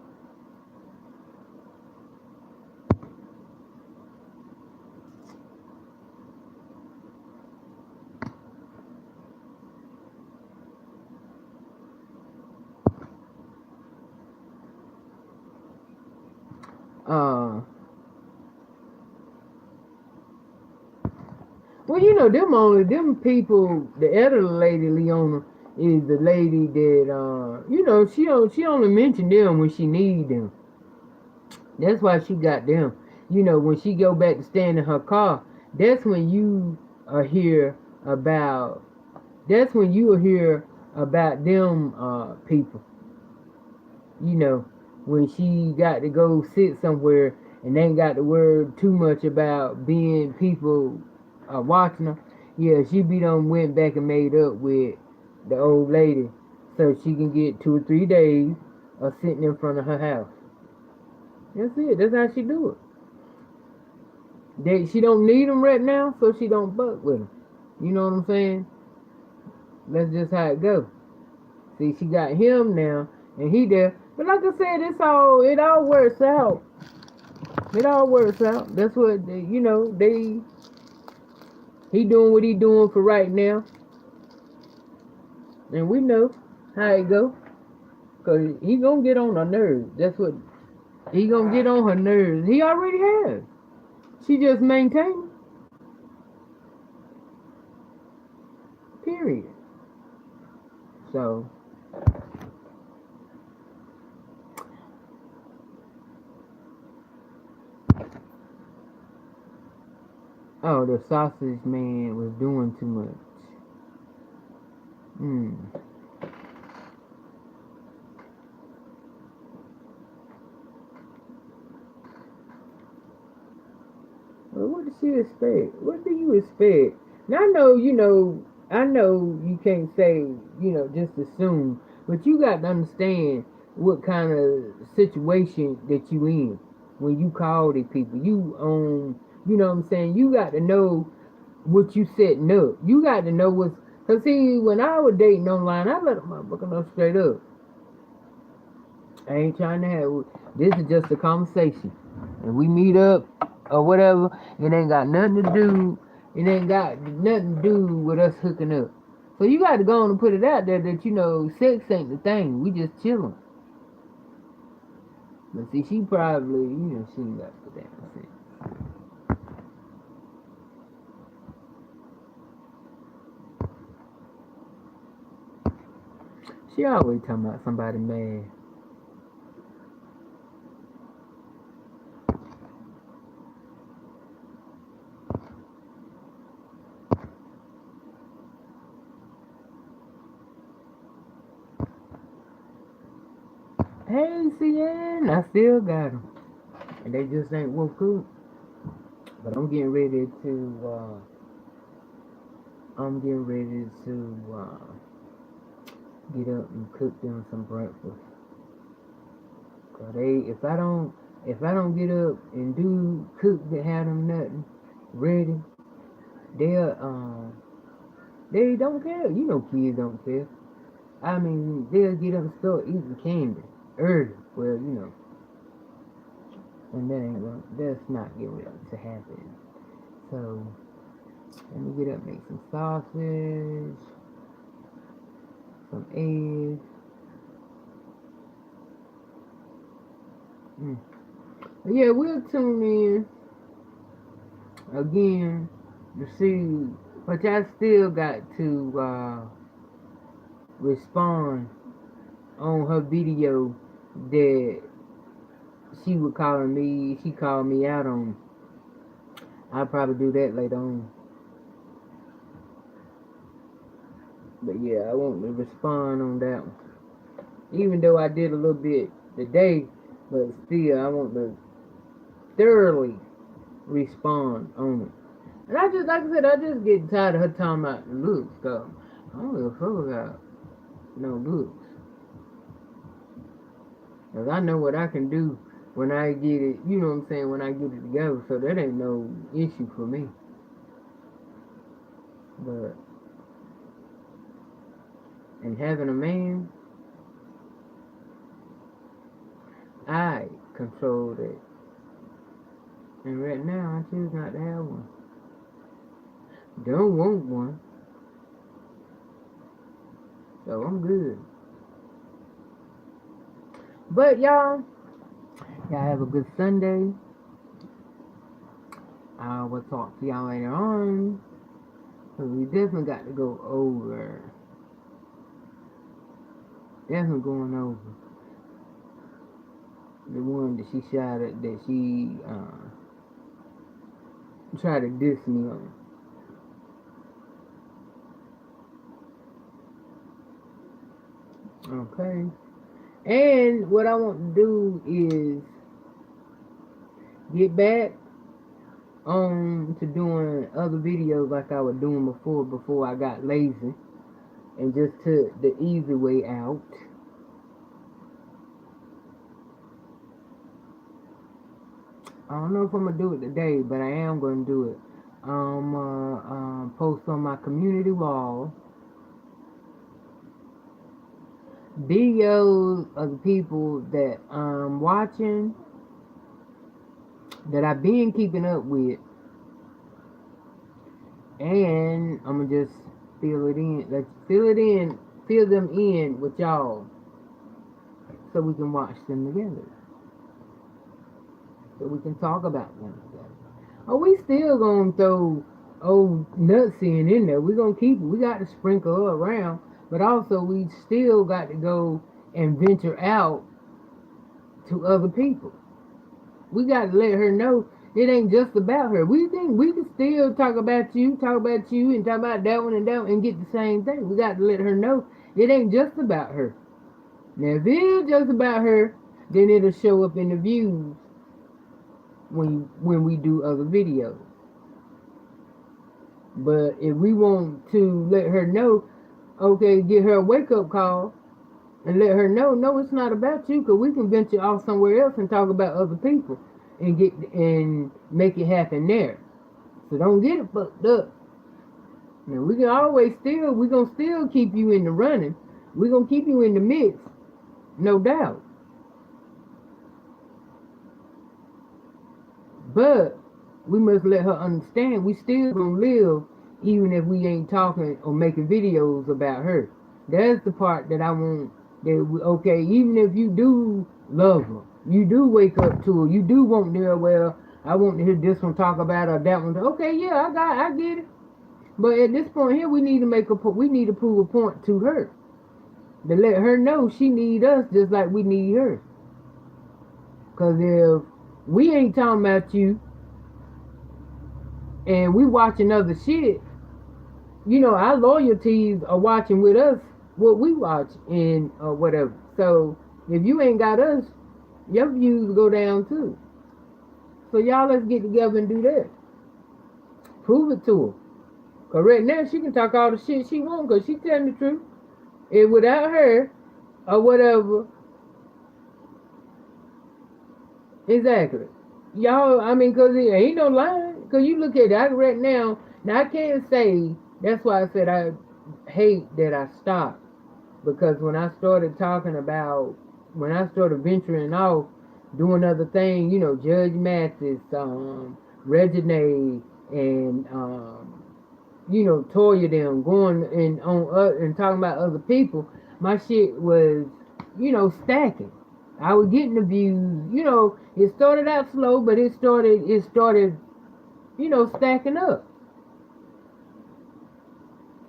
Well, them people. The elder lady Leona is the lady that she only mentioned them when she need them. That's why she got them. When she go back to stand in her car, that's when you are here about. That's when you will hear about them people. When she got to go sit somewhere and ain't got to worry too much about being people watching her. Yeah, she be done went back and made up with the old lady so she can get 2 or 3 days of sitting in front of her house. That's it. That's how she do it. She don't need them right now, so she don't fuck with them. You know what I'm saying? That's just how it go. See, she got him now, and he there. But like I said, it all works out. It all works out. That's what he doing what he doing for right now, and we know how it go. Cause he gonna get on her nerves. That's what he gonna get on her nerves. He already has. She just maintains. Period. So oh, the sausage man was doing too much. Hmm. Well, what does she expect? What do you expect? Now I know you can't say, just assume, but you got to understand what kind of situation that you in when you call the people. You know what I'm saying? You got to know what you setting up. You got to know what's, cause see, when I was dating online, I let a motherfucker know straight up. I ain't trying to have. This is just a conversation, and we meet up or whatever. It ain't got nothing to do. It ain't got nothing to do with us hooking up. So you got to go on and put it out there that sex ain't the thing. We just chilling. But see, she probably she ain't got to put that in sex. She always talking about somebody mad. Hey, CN, I still got them, and they just ain't woke up. But I'm getting ready to. Get up and cook them some breakfast. Cause if I don't get up and do cook to have them nothing ready, they don't care. Kids don't care. I mean, they'll get up and start eating candy early. Well, and that's not getting ready to happen. So let me get up, make some sausage, some eggs. Mm. But yeah, we'll tune in again to see, but I still got to respond on her video that she called me out on. I'll probably do that later on. But yeah, I want to respond on that one. Even though I did a little bit today, but still, I want to thoroughly respond on it. And I just, like I said, I just get tired of her talking about the looks, though. I don't give a fuck about no looks. Cause I know what I can do when I get it, you know what I'm saying, when I get it together, so that ain't no issue for me. But, and having a man, I control that. And right now, I choose not to have one. Don't want one. So I'm good. But y'all have a good Sunday. I will talk to y'all later on. Cause we definitely got to go over. Definitely going over the one that she shot at, that she tried to diss me on. Okay. And what I want to do is get back on to doing other videos like I was doing before I got lazy and just took the easy way out. I don't know if I'm gonna do it today, but I am gonna do it. Post on my community wall videos of the people that I'm watching, that I've been keeping up with, and I'm gonna just fill it in, fill them in with y'all, so we can watch them together, so we can talk about them together. Oh, we still gonna throw old nuts in there. We gonna keep it. We got to sprinkle her around, but also we still got to go and venture out to other people. We got to let her know it ain't just about her. We think we can still talk about you, and talk about that one, and get the same thing. We got to let her know it ain't just about her. Now, if it's just about her, then it'll show up in the views when we do other videos. But if we want to let her know, okay, get her a wake up call and let her know, no, it's not about you, because we can venture off somewhere else and talk about other people and make it happen there. So don't get it fucked up. Now we can always we gonna still keep you in the running. We gonna keep you in the mix, no doubt. But we must let her understand we still gonna live even if we ain't talking or making videos about her. That's the part that I want. Okay, even if you do love her, you do wake up to her, you do want to hear, well, I want to hear this one talk about her, that one. Okay, yeah, I get it. But at this point here, we need to we need to prove a point to her, to let her know she need us just like we need her. Cause if we ain't talking about you and we watching other shit, our loyalties are watching with us what we watch and whatever. So if you ain't got us, your views go down too. So y'all, let's get together and do that. Prove it to her. Cause right now she can talk all the shit she want, cause she telling the truth. And without her or whatever, exactly. Y'all, I mean, cause it ain't no lying. Cause you look at that right now. Now I can't say. That's why I said I hate that I stopped, because when I started venturing off, doing other things, Judge Mathis, Regine, and Toya them going and talking about other people, my shit was, stacking. I was getting the views. It started out slow, but it started, stacking up.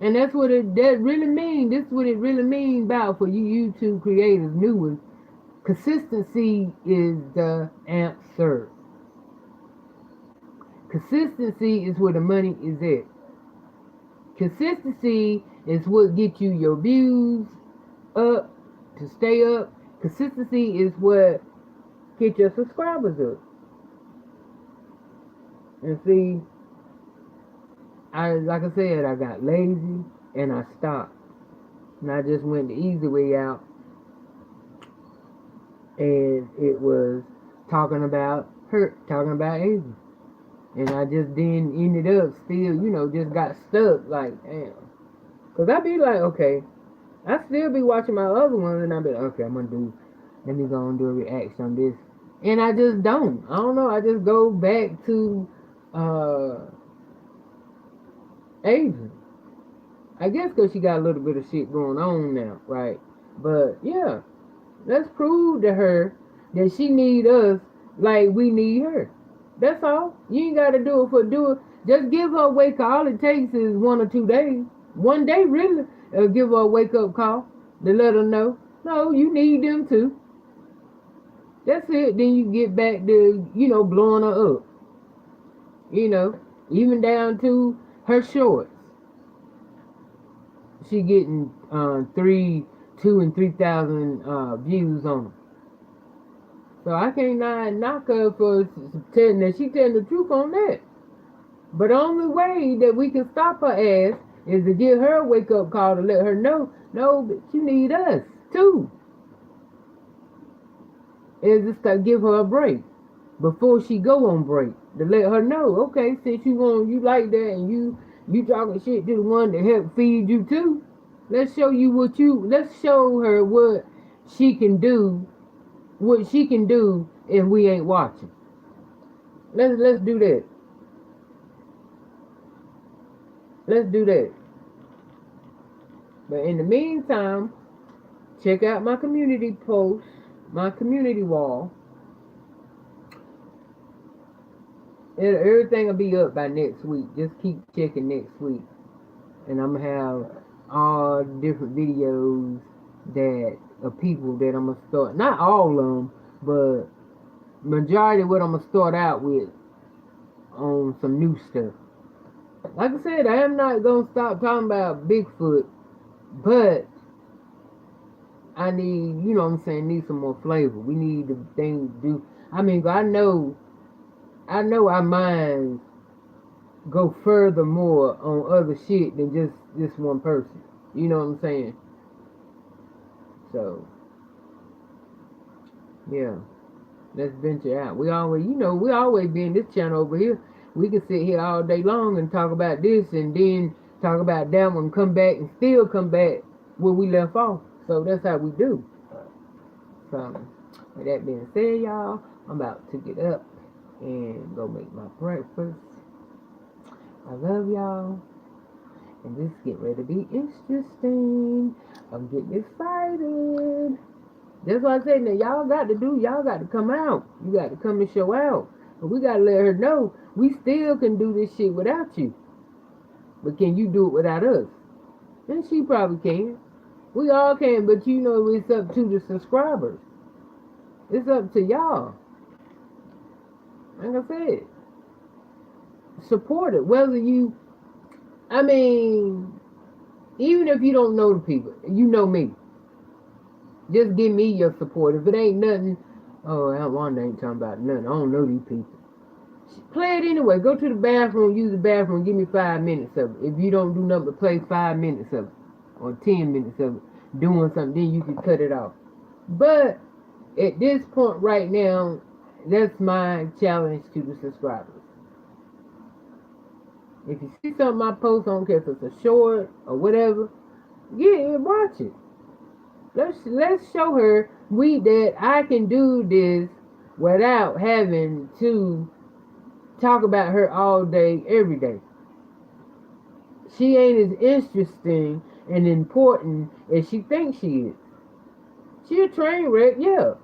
And that's what that really means. This is what it really means about for you YouTube creators, new ones. Consistency is the answer. Consistency is where the money is at. Consistency is what gets you your views up, to stay up. Consistency is what gets your subscribers up. And see, like I said, I got lazy and I stopped. And I just went the easy way out. And it was talking about Asia. And I just then ended up still, just got stuck, like, damn. Because I be like, okay, I still be watching my other ones, and I be like, okay, let me go and do a reaction on this. And I just don't. I don't know, I just go back to Asia. I guess because she got a little bit of shit going on now, right? But, yeah, let's prove to her that she need us like we need her. That's all. You ain't got to do it. Just give her a wake up. All it takes is 1 or 2 days. One day, really, give her a wake up call to let her know. No, you need them too. That's it. Then you get back to, blowing her up. Even down to her shorts. She getting 2,000 and 3,000 views on them. So I can't knock her for telling that she telling the truth on that. But the only way that we can stop her ass is to give her a wake up call to let her know, no, but you need us too. Is just to give her a break before she go on break, to let her know, okay, since you like that and you talking shit to the one that help feed you too, Let's show you let's show her what she can do, what she can do if we ain't watching. Let's do that. Let's do that. But in the meantime, check out my community post, my community wall. Everything will be up by next week. Just keep checking next week. And I'm going to have all different videos that of people that I'm going to start. Not all of them, but majority of what I'm going to start out with on some new stuff. Like I said, I am not going to stop talking about Bigfoot, but I need, you know what I'm saying, need some more flavor. We need the thing to do. I mean, I know our minds go further more on other shit than just this one person. You know what I'm saying? So, yeah, let's venture out. We always be in this channel over here. We can sit here all day long and talk about this and then talk about that one, come back and still come back where we left off. So that's how we do. So, with that being said, y'all, I'm about to get up and go make my breakfast. I love y'all. And this get ready to be interesting. I'm getting excited. That's why I said that y'all got to come out. You got to come and show out. But we got to let her know we still can do this shit without you. But can you do it without us? And she probably can. We all can, but you know it's up to the subscribers. It's up to y'all. Like I said, support it. Whether you, I mean, even if you don't know the people, you know me. Just give me your support. If it ain't nothing, oh, Wanda ain't talking about nothing. I don't know these people. Play it anyway. Go to the bathroom, use the bathroom, give me 5 minutes of it. If you don't do nothing but play 5 minutes of it, or 10 minutes of it, doing something, then you can cut it off. But at this point right now, that's my challenge to the subscribers. If you see something I post, I don't care if it's a short or whatever, yeah, watch it. Let's show her that I can do this without having to talk about her all day, every day. She ain't as interesting and important as she thinks she is. She a train wreck, yeah.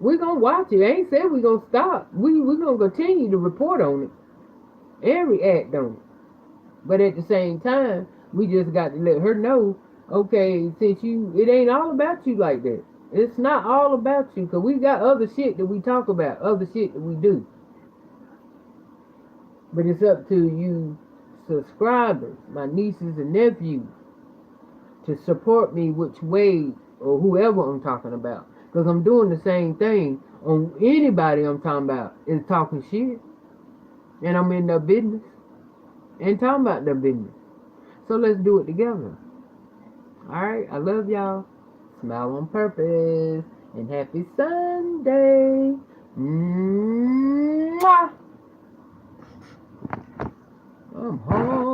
We gonna watch it. I ain't said we gonna stop. We gonna continue to report on it and react on it. But at the same time, we just got to let her know, okay, since it ain't all about you like that. It's not all about you, because we got other shit that we talk about, other shit that we do. But it's up to you subscribers, my nieces and nephews, to support me which way or whoever I'm talking about. Because I'm doing the same thing on anybody I'm talking about is talking shit. And I'm in their business and talking about their business. So let's do it together. Alright, I love y'all. Smile on purpose. And happy Sunday. Mwah! I'm home.